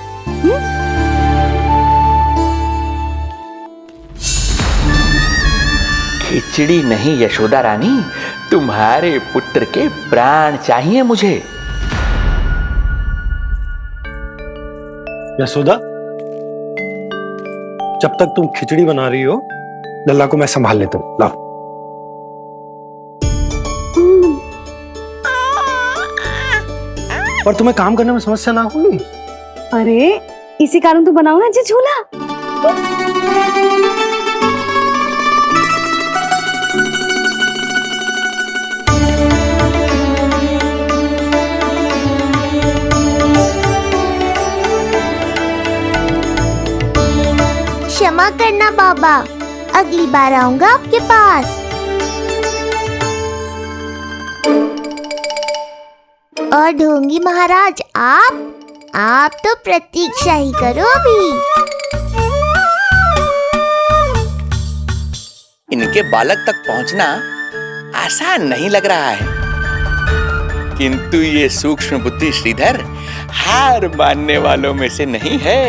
खिचड़ी नहीं यशोदा रानी, तुम्हारे पुत्र के प्राण चाहिए मुझे। यशोदा, जब तक तुम खिचड़ी बना रही हो, लल्ला को मैं संभाल लेता हूँ। लाओ। पर तुम्हें काम करने में समस्या ना होगी? अरे इसी कारण तो बनाओ ना जी झूला। क्षमा करना बाबा, अगली बार आऊंगा आपके पास। और ढोंगी महाराज, आप तो प्रतीक्षा ही करो अभी। इनके बालक तक पहुंचना आसान नहीं लग रहा है, किंतु ये सूक्ष्म बुद्धि श्रीधर हार मानने वालों में से नहीं है।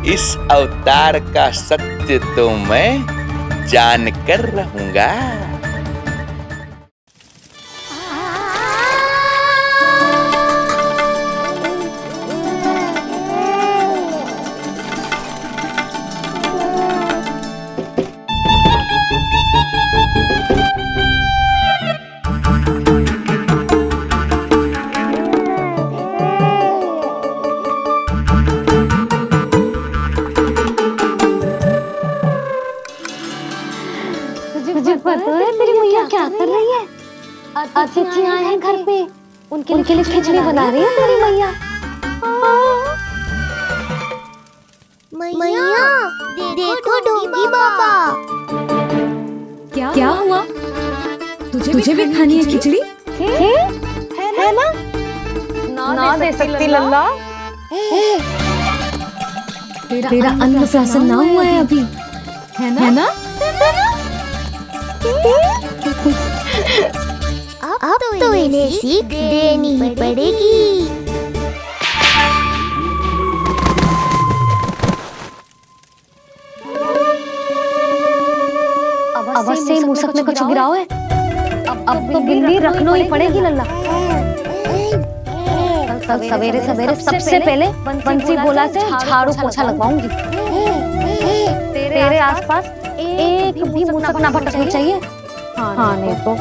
इस अवतार का सत्य तो मैं जानकर रहूंगा। पता है तेरी मैया क्या कर रही है? अतिथि आए हैं घर पे, उनके लिए खिचड़ी बना रही है तेरी मैया। मैया देखो ढोंगी बाबा। क्या हुआ? तुझे भी खानी है खिचड़ी? है ना? ना दे सकती लल्ला। तेरा अन्न प्राशन ना हुआ है अभी, है ना? अब तो इन्हें सीख देनी ही पड़ेगी। अवश्य मूसक में कुछ गिराओ है। अब तो बिल्ली रखना ही पड़ेगी लल्ला। कल सवेरे सवेरे सबसे पहले बंसी बोला से झाड़ू पोछा लगवाऊंगी। तेरे आसपास एक भी मूसक ना भटकनी चाहिए। हाँ नहीं तो।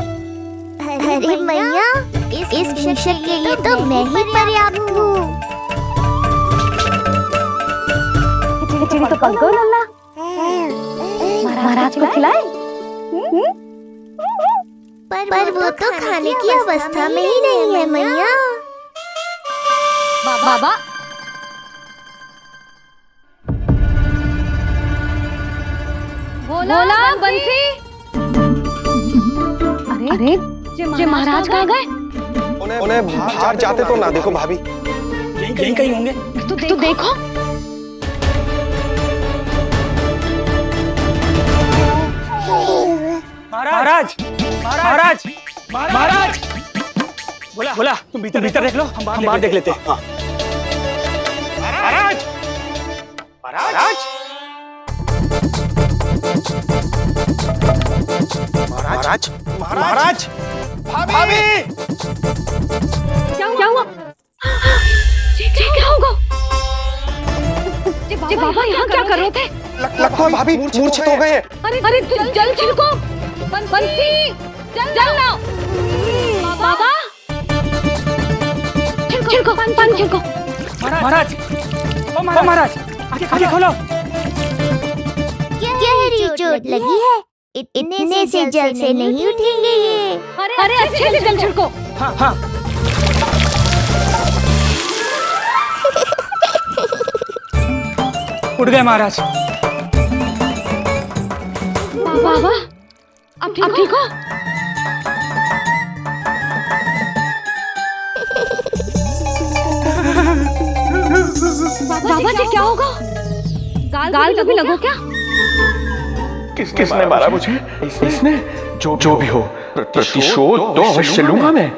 अरे मैया, इस शिक्षक के लिए तो मैं ही पर्याप्त हूँ। खिचड़ी तो पक गई लल्ला। महाराज को खिलाए? पर वो तो खाने की अवस्था में ही नहीं है मैया। बाबा बोला बंसी। अरे ये महाराज कहाँ गए? उन्हें बाहर जाते तो ना देखो भाभी। यहीं कहीं होंगे। तू देखो। महाराज महाराज महाराज, बोला तुम भीतर देख लो, हम बाहर देख लेते हैं। महाराज महाराज महाराज महाराज भाभी क्या हुआ? क्या होगा? बाबा यहाँ क्या कर रहे थे? लगता है भाभी मूर्छित हो गए हैं। अरे जल छिड़को, बंसी जल ना। बाबा छिड़को, पानी छिड़को। महाराज, ओ महाराज, आगे खोलो। गहरी चोट लगी है, इतने से जल से नहीं उठेंगे ये। अरे अच्छे से जल छिड़को। हाँ हाँ। उठ गए महाराज। बाबा अब ठीक हो? बाबा जी क्या होगा? गाल कभी लगो क्या? किसने मारा मुझे? इसने जो भी हो प्रतिशोध तो अवश्य लूंगा मैं।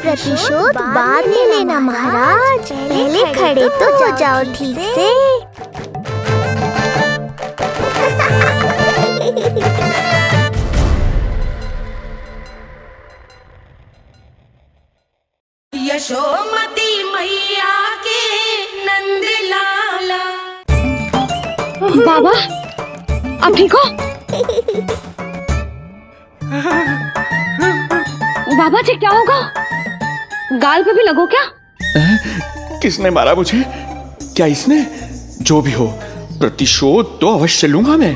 प्रतिशोध बाद में लेना महाराज, पहले खड़े तो हो जाओ ठीक से। यशोमती मैया के नंद लाला। बाबा अब ठीक हो? बाबा जी क्या होगा? गाल पे भी लगो क्या? किसने मारा मुझे? क्या इसने? जो भी हो प्रतिशोध तो अवश्य लूंगा मैं।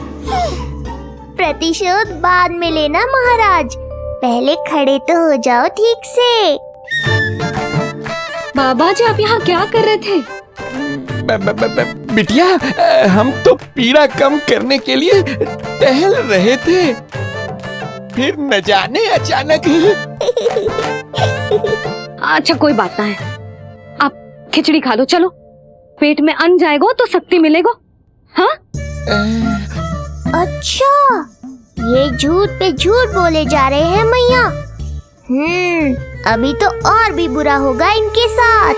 प्रतिशोध बाद में लेना महाराज, पहले खड़े तो हो जाओ ठीक से। बाबा जी आप यहाँ क्या कर रहे थे? बिटिया हम तो पीड़ा कम करने के लिए टहल रहे थे, फिर न जाने अचानक। अच्छा कोई बात ना है, आप खिचड़ी खा लो। चलो पेट में अन्न जाएगा तो शक्ति मिलेगा। हाँ अच्छा ये झूठ पे झूठ बोले जा रहे हैं मैया। अभी तो और भी बुरा होगा इनके साथ।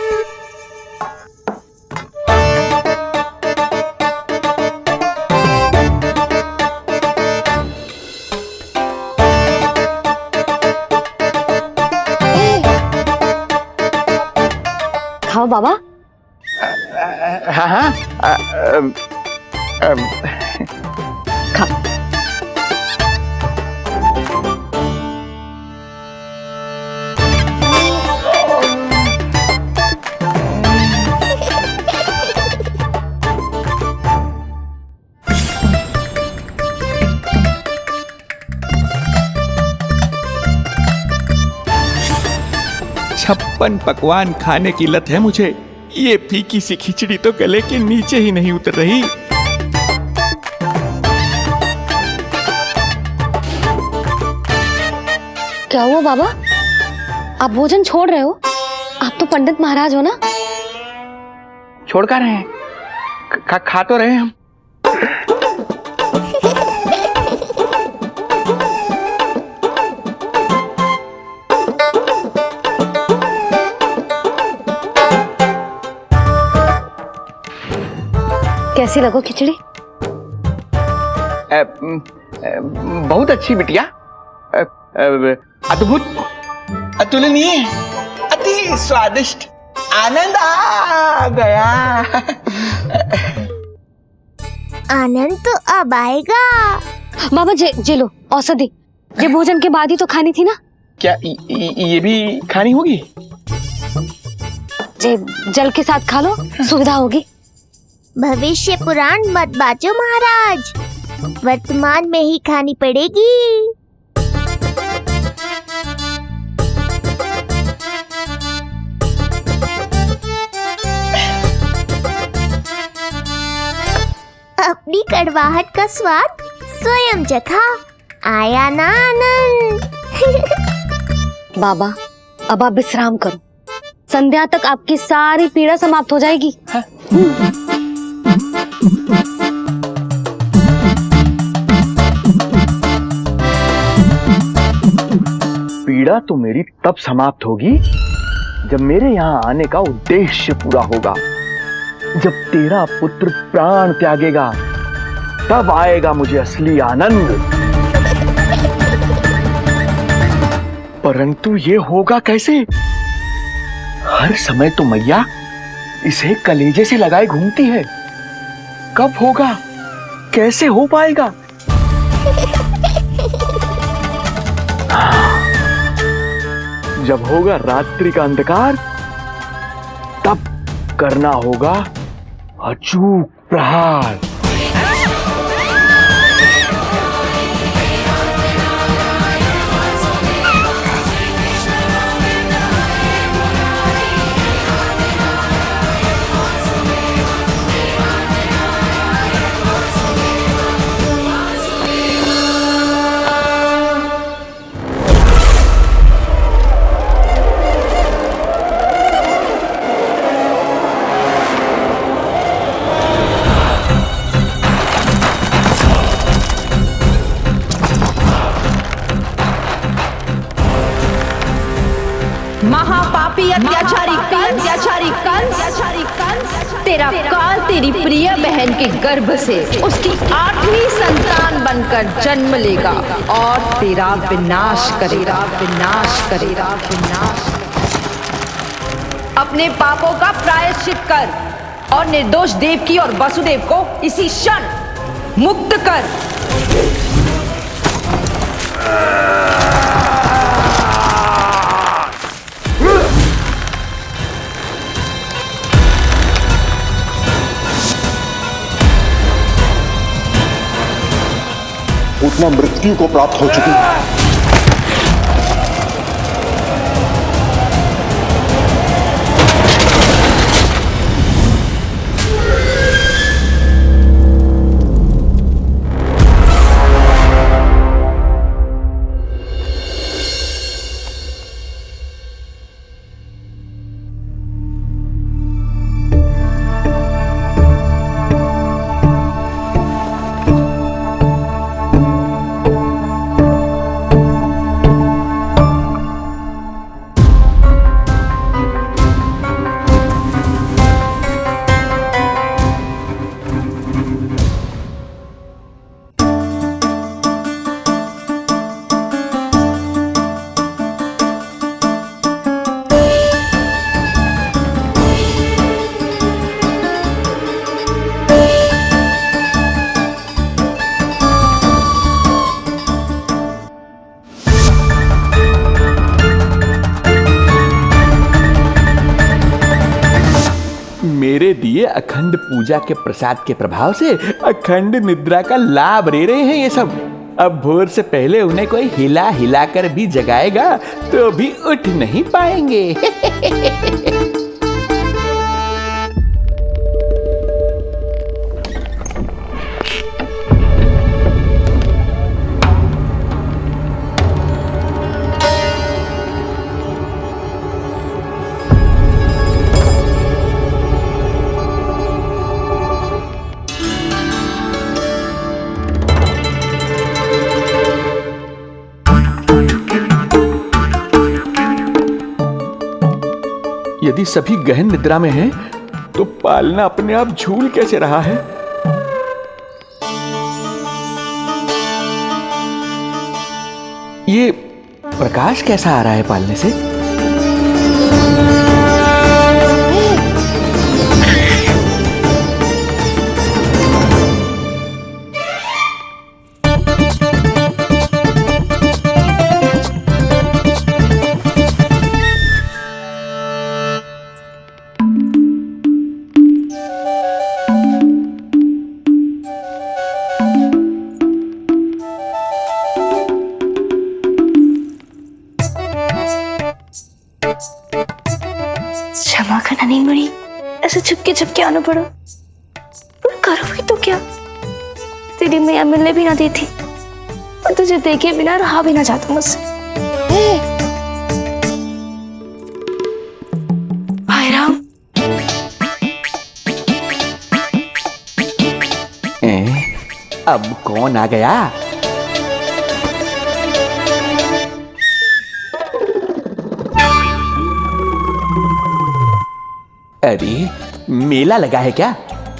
खाओ बाबा। हाँ खाओ। छप्पन पकवान खाने की लत है मुझे, ये फीकी सी खिचड़ी तो गले के नीचे ही नहीं उतर रही। क्या हुआ बाबा? आप भोजन छोड़ रहे हो? आप तो पंडित महाराज हो ना? छोड़ कर रहे हैं, खा तो रहे हैं हम। कैसी लगो खिचड़ी? बहुत अच्छी बिटिया, अद्भुत, अतुलनीय, अति स्वादिष्ट, आनंद आ गया। आनंद तो अब आएगा। बाबा जे लो औषधि, ये भोजन के बाद ही तो खानी थी ना? क्या ये भी खानी होगी? जे जल के साथ खा लो, सुविधा होगी। भविष्य पुराण मत बाजो महाराज, वर्तमान में ही खानी पड़ेगी। अपनी कड़वाहट का स्वाद स्वयं चखा, आया ना आनंद। बाबा अब आप विश्राम करो, संध्या तक आपकी सारी पीड़ा समाप्त हो जाएगी। पीड़ा तो मेरी तब समाप्त होगी जब मेरे यहाँ आने का उद्देश्य पूरा होगा, जब तेरा पुत्र प्राण त्यागेगा, तब आएगा मुझे असली आनंद। परंतु ये होगा कैसे? हर समय तो मैया इसे कलेजे से लगाए घूमती है। कब होगा? कैसे हो पाएगा? जब होगा रात्रि का अंधकार, तब करना होगा अचूक प्रहार। महापापी अत्याचारी कंस, तेरा काल तेरी प्रिय बहन के गर्भ से उसकी 8वीं संतान बनकर जन्म लेगा और तेरा विनाश करेगा। अपने पापों का प्रायश्चित कर और निर्दोष देवकी और वसुदेव को इसी क्षण मुक्त कर। उतना मृत्यु को प्राप्त हो चुकी है। मेरे दिए अखंड पूजा के प्रसाद के प्रभाव से अखंड निद्रा का लाभ ले रहे हैं ये सब। अब भोर से पहले उन्हें कोई हिला हिलाकर भी जगाएगा तो भी उठ नहीं पाएंगे। यदि सभी गहन निद्रा में हैं, तो पालना अपने आप झूल कैसे रहा है? ये प्रकाश कैसा आ रहा है पालने से? क्षमा करना नहीं मुड़ी, ऐसे छुपके आना पड़ा। पर करो भी तो क्या? तेरी मैया मिलने भी ना दी थी और तुझे देखे बिना रहा भी ना जाता मुझसे। भाई राम, अब कौन आ गया? अरे मेला लगा है क्या?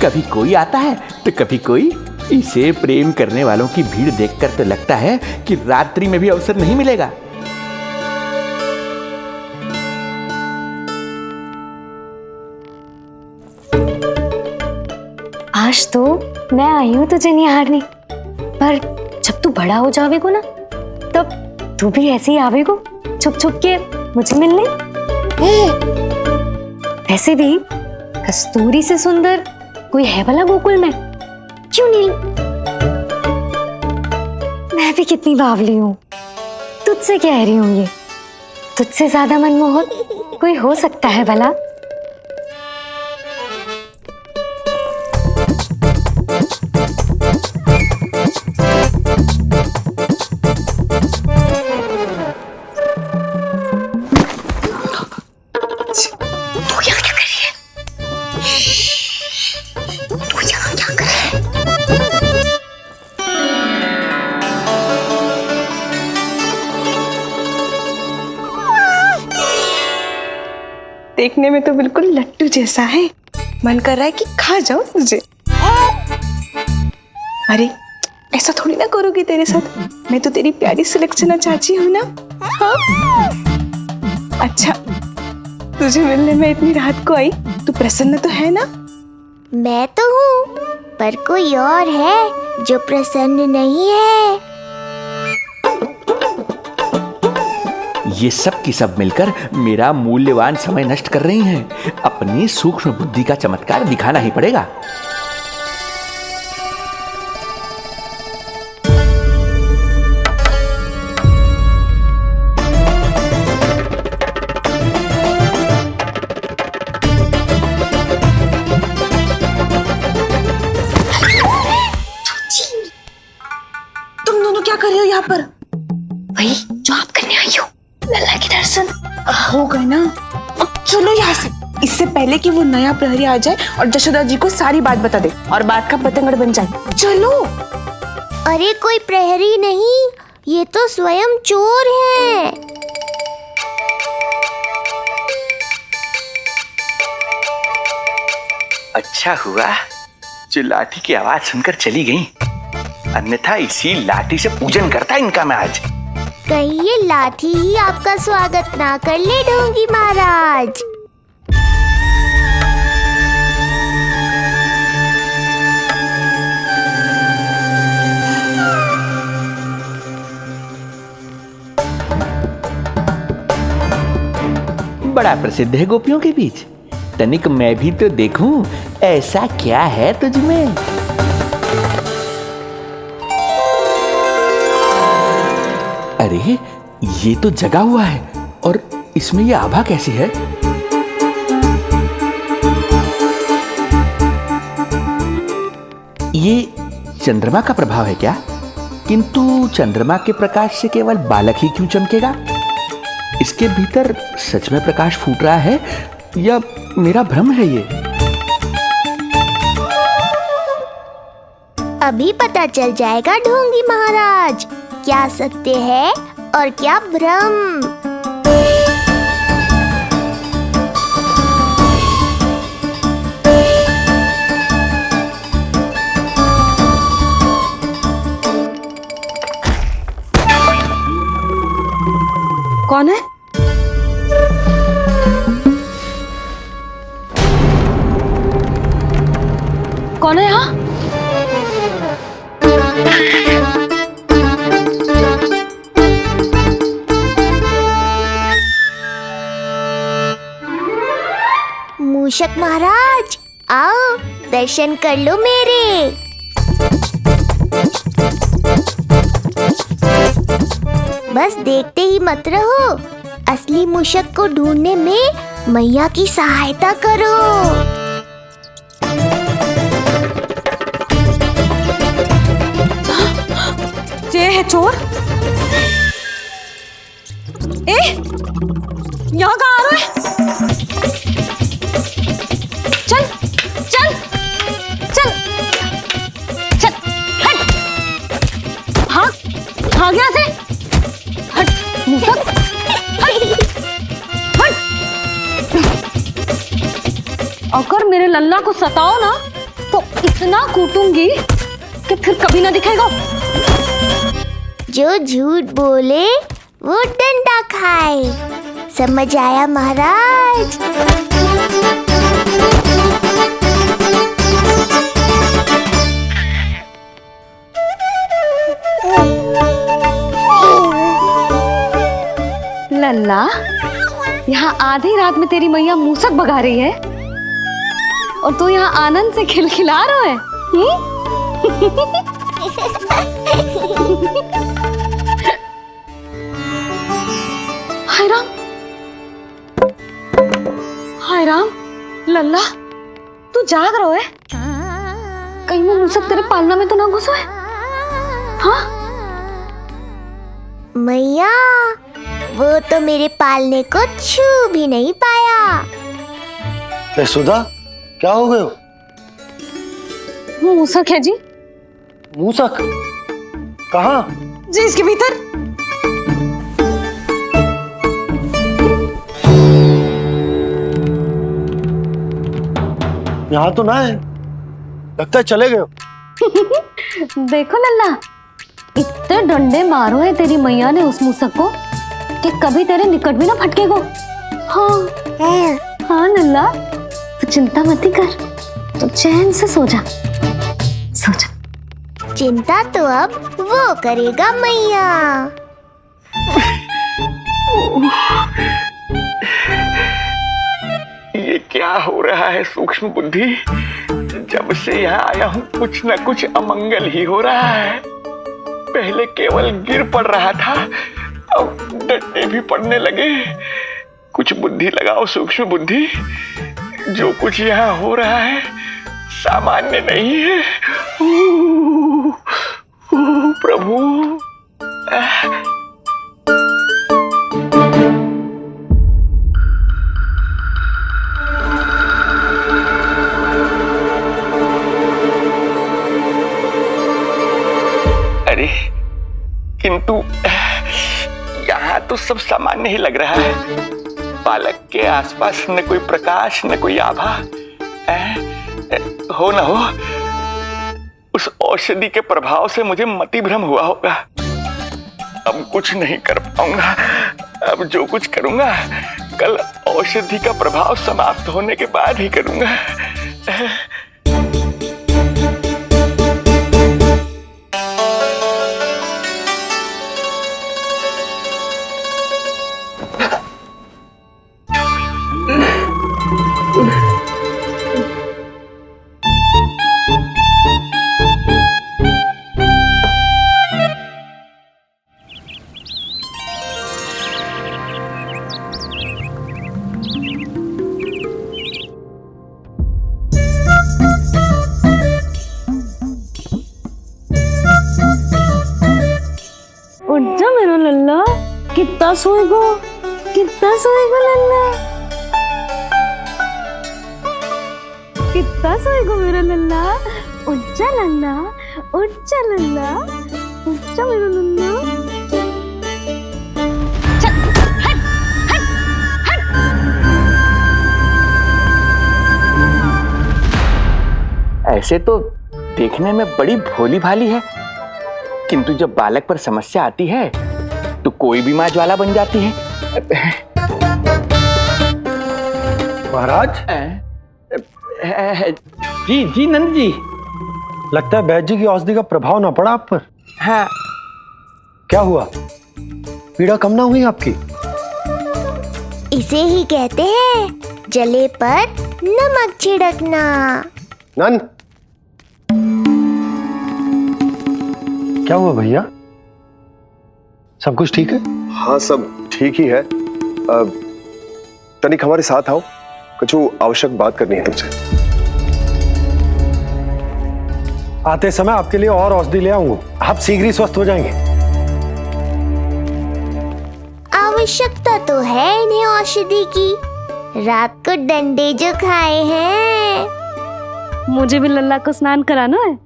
कभी कोई आता है तो कभी कोई। इसे प्रेम करने वालों की भीड़ देखकर तो लगता है कि रात्रि में भी अवसर नहीं मिलेगा। आज तो मैं आई हूँ तुझे निहारने, पर जब तू बड़ा हो जावेगो ना, तब तू भी ऐसे ही आवेगो छुप छुप के मुझे मिलने। ऐसे भी कस्तूरी से सुंदर कोई है भला गोकुल में? क्यों नील? मैं भी कितनी बावली हूँ, तुझसे कह रही हूँ ये। तुझसे ज्यादा मनमोहक कोई हो सकता है भला? देखने में तो बिल्कुल लट्टू जैसा है, मन कर रहा है कि खा जाओ तुझे। अरे ऐसा थोड़ी ना करोगी तेरे साथ, मैं तो तेरी प्यारी सुलक्षणा चाची हूँ ना। हाँ? अच्छा, तुझे मिलने में इतनी रात को आई, तू प्रसन्न तो है ना? मैं तो हूँ, पर कोई और है जो प्रसन्न नहीं है। ये सब की सब मिलकर मेरा मूल्यवान समय नष्ट कर रही हैं। अपनी सूक्ष्म बुद्धि का चमत्कार दिखाना ही पड़ेगा। तुम दोनों क्या कर रहे हो यहाँ पर? वही जो आप करने आई हो, लल्ला के दर्शन। हो गए ना, अब चलो यहाँ से, इससे पहले कि वो नया प्रहरी आ जाए और जशोदा जी को सारी बात बता दे और बात का पतंगड़ बन जाए। चलो। अरे कोई प्रहरी नहीं, ये तो स्वयं चोर है। अच्छा हुआ जो लाठी की आवाज सुनकर चली गई, अन्यथा इसी लाठी से पूजन करता इनका मैं आज। कहीं ये लाठी ही आपका स्वागत ना कर ले ढोंगी महाराज। बड़ा प्रसिद्ध है गोपियों के बीच, तनिक मैं भी तो देखूं ऐसा क्या है तुझमें। अरे ये तो जगा हुआ है, और इसमें ये आभा कैसी है? ये चंद्रमा का प्रभाव है क्या? किंतु चंद्रमा के प्रकाश से केवल बालक ही क्यों चमकेगा? इसके भीतर सच में प्रकाश फूट रहा है या मेरा भ्रम है ये? अभी पता चल जाएगा ढोंगी महाराज, क्या सत्य है और क्या भ्रम। कौन है? कौन है यहाँ? मूषक महाराज आओ, दर्शन कर लो मेरे। बस देखते ही मत रहो, असली मूषक को ढूंढने में मैया की सहायता करो। ये है चोर। यहाँ कहाँ आ रहा है? चल चल चल चल, हट। हाँ हाँ, यहाँ से हट मूसक, हट हट। अगर मेरे लल्ला को सताओ ना तो इतना कूटूंगी कि फिर कभी ना दिखेगा। जो झूठ बोले वो डंडा खाए, समझ आया महाराज? लल्ला, यहाँ आधी रात में तेरी मैया मूसक भगा रही है और तू यहाँ आनंद से खिलखिला रहा है। हाय राम, हाय राम, लल्ला तू जाग रहा है? कहीं वो मूसक तेरे पालना में तो ना घुसो है? हाँ मैया, वो तो मेरे पालने को छू भी नहीं पाया। सुधा, क्या हो गए हो? वो मूसक है जी। मूसक? कहाँ? जी इसके भीतर। यहाँ तो ना है, लगता है चले गए हो। देखो लल्ला, इतने डंडे मारो है तेरी मैया ने उस मूसक को कि कभी तेरे निकट भी ना फटकेगा। हाँ हाँ लल्ला, तू चिंता मत ही कर, तू चैन से सो जा, सो जा। चिंता तो अब वो करेगा मैया। ये क्या हो रहा है सूक्ष्म बुद्धि? जब से यहाँ आया हूँ कुछ न कुछ अमंगल ही हो रहा है। पहले केवल गिर पड़ रहा था, अब डंडे भी पड़ने लगे। कुछ बुद्धि लगाओ सूक्ष्म बुद्धि, जो कुछ यहाँ हो रहा है सामान्य नहीं है। प्रभु, अरे किंतु यहाँ तो सब सामान्य ही लग रहा है। बालक के आसपास न कोई प्रकाश न कोई आभा। हो न हो उस औषधि के प्रभाव से मुझे मति भ्रम हुआ होगा। अब कुछ नहीं कर पाऊंगा। अब जो कुछ करूंगा कल औषधि का प्रभाव समाप्त होने के बाद ही करूंगा। उठ जा मेरा लल्ला, कितना सोएगो, कितना सोएगो लल्ला, कितना सोएगो मेरा लल्ला। उठ जा लल्ला, उठ जा लल्ला, उठ जा मेरा लल्ला। चल, हट, हट, हट। ऐसे तो देखने में बड़ी भोली भाली है, किंतु जब बालक पर समस्या आती है तो कोई भी माँ ज्वाला बन जाती है। महाराज? जी जी नंद जी। लगता है वैद्य जी की औषधि का प्रभाव ना पड़ा आप पर। हाँ। क्या हुआ? पीड़ा कम ना हुई आपकी? इसे ही कहते हैं जले पर नमक छिड़कना। नंद, क्या हुआ भैया? सब कुछ ठीक है? हाँ सब ठीक ही है। तनिक हमारे साथ आओ, कुछ आवश्यक बात करनी है तुमसे। आते समय आपके लिए और औषधि ले आऊंगा, आप शीघ्र ही स्वस्थ हो जाएंगे। आवश्यकता तो है इन्हें औषधि की, रात को डंडे जो खाए हैं। मुझे भी लल्ला को स्नान कराना है।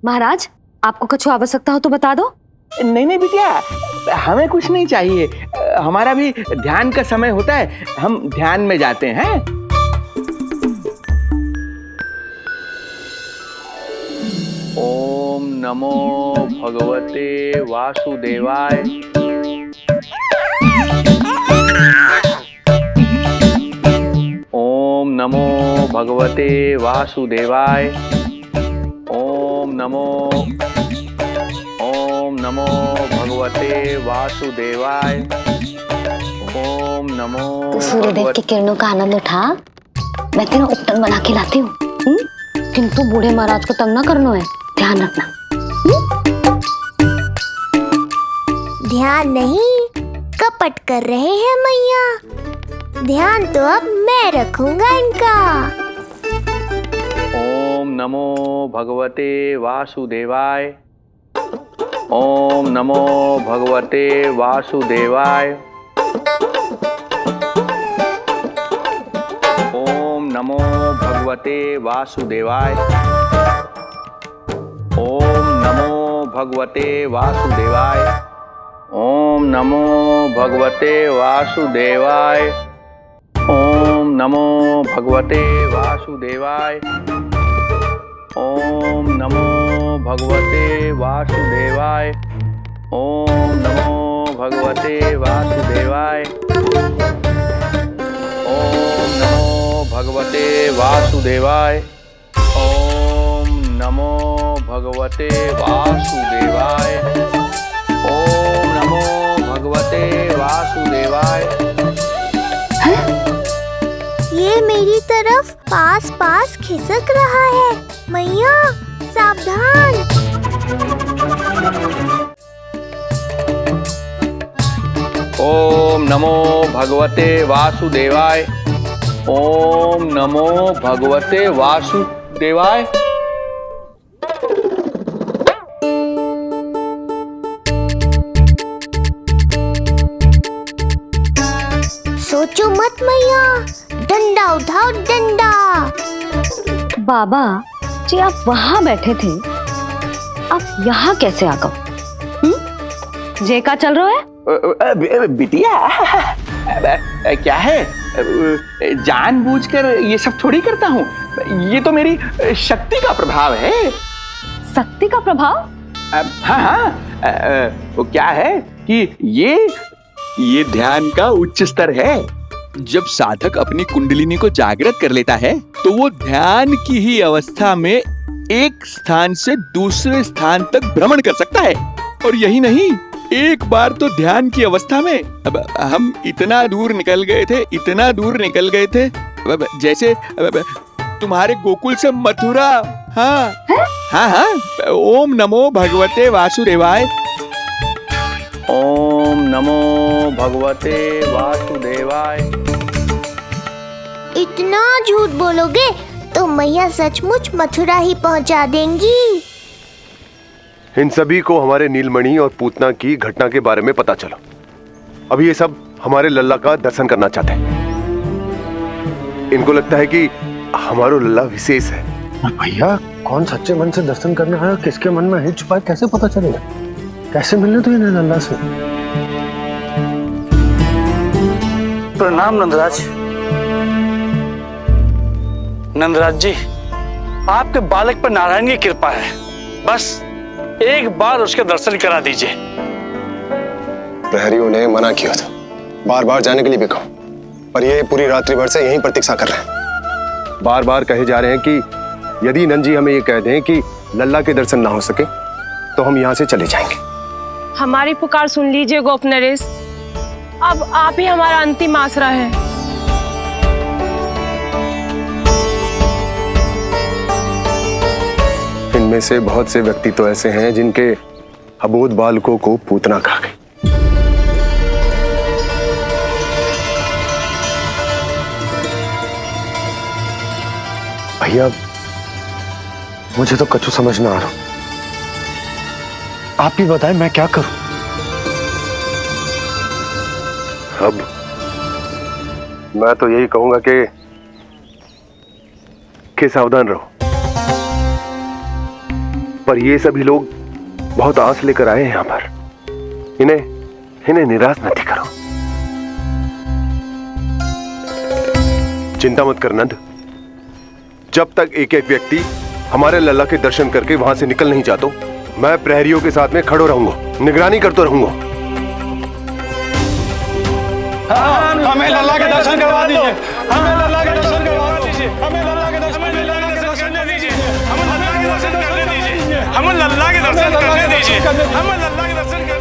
महाराज, आपको कुछ आवश्यकता हो तो बता दो। नहीं नहीं बिटिया, हमें कुछ नहीं चाहिए। हमारा भी ध्यान का समय होता है, हम ध्यान में जाते हैं। नमो भगवते वासुदेवाय। ओम नमो भगवते वासुदेवाय। ओम नमो भगवते वासुदेवाय। ओम नमो तो सूर्यदेव की किरणों का आनंद उठा। मैं तेरा उपटन बना के लाती हूँ, किंतु बूढ़े महाराज को तंग ना करना है, ध्यान रखना। ध्यान नहीं, कपट कर रहे हैं मैया। ध्यान तो अब मैं रखूंगा इनका। ओम नमो भगवते वासुदेवाय। ओम नमो भगवते वासुदेवाय। ओम नमो भगवते वासुदेवाय। ओम नमो भगवते वासुदेवाय। ओम नमो भगवते वासुदेवाय। ओम नमो भगवते वासुदेवाय। ओम नमो भगवते वासुदेवाय। ओम नमो भगवते वासुदेवाय। ओम नमो भगवते वासुदेवाय। ओम नमो भगवते वासुदेवाय। ओम नमो भगवते वासुदेवाय। ये मेरी तरफ पास पास खिसक रहा है। मैया सावधान। ओम नमो भगवते वासुदेवाय। ओम नमो भगवते वासुदेवाय। सोचो मत मैया, डंडा उठाओ डंडा। बाबा जी आप वहां बैठे थे, आप यहाँ कैसे आ गए? जे का चल रहा है? बिटिया क्या है, जानबूझकर ये सब थोड़ी करता हूँ। ये तो मेरी शक्ति का प्रभाव है। शक्ति का प्रभाव? हाँ, वो क्या है कि ये ध्यान का उच्च स्तर है। जब साधक अपनी कुंडलिनी को जागृत कर लेता है तो वो ध्यान की ही अवस्था में एक स्थान से दूसरे स्थान तक भ्रमण कर सकता है। और यही नहीं, एक बार तो ध्यान की अवस्था में अब हम इतना दूर निकल गए थे, जैसे तुम्हारे गोकुल से मथुरा। हाँ, ओम नमो भगवते वासुदेवाय। ओम नमो भगवते वासुदेवाय। इतना झूठ बोलोगे तो मैया सचमुच मथुरा ही पहुंचा देंगी। इन सभी को हमारे नीलमणि और पूतना की घटना के बारे में पता चला। अभी ये सब हमारे लल्ला का दर्शन करना चाहते हैं। इनको लगता है कि हमारा लल्ला विशेष है। भैया कौन सच्चे मन से दर्शन करने आया, किसके मन में हित छुपा है, कैसे पता चलेगा? कैसे मिलने तो इन्हें लल्ला से? प्रणाम नंदराज। नंदराज जी, आपके बालक पर नारायण की कृपा है। बस एक बार उसके दर्शन करा दीजिए। प्रहरियों ने मना किया था, बार बार जाने के लिए भी कहा, पर ये पूरी रात्रि भर से यहीं प्रतीक्षा कर रहे हैं। बार बार कहे जा रहे हैं कि यदि नंद जी हमें ये कह दें कि लल्ला के दर्शन ना हो सके तो हम यहाँ से चले जाएंगे। हमारी पुकार सुन लीजिए गोप नरेश, अब आप ही हमारा अंतिम आसरा है। इनमें से बहुत से व्यक्ति तो ऐसे हैं जिनके अबोध बालकों को पूतना खा गई। भैया मुझे तो कछु समझ ना आ रहा। आप ही बताएं मैं क्या करूं? अब मैं तो यही कहूंगा कि सावधान रहो। पर ये सभी लोग बहुत आस लेकर आए हैं यहाँ पर। इन्हें निराश मत करो। चिंता मत कर नंद, जब तक एक एक व्यक्ति हमारे लल्ला के दर्शन करके वहां से निकल नहीं जाता मैं प्रहरियों के साथ में खड़ो रहूंगा, निगरानी करते रहूंगा। हमें लल्ला के दर्शन करवा दीजिए, हमें लल्ला के दर्शन करवा दीजिए, हमें लल्ला के दर्शन करने दीजिए, हमें लल्ला के दर्शन करने दीजिए, हमें लल्ला के दर्शन करने दीजिए, हमें लल्ला के दर्शन करने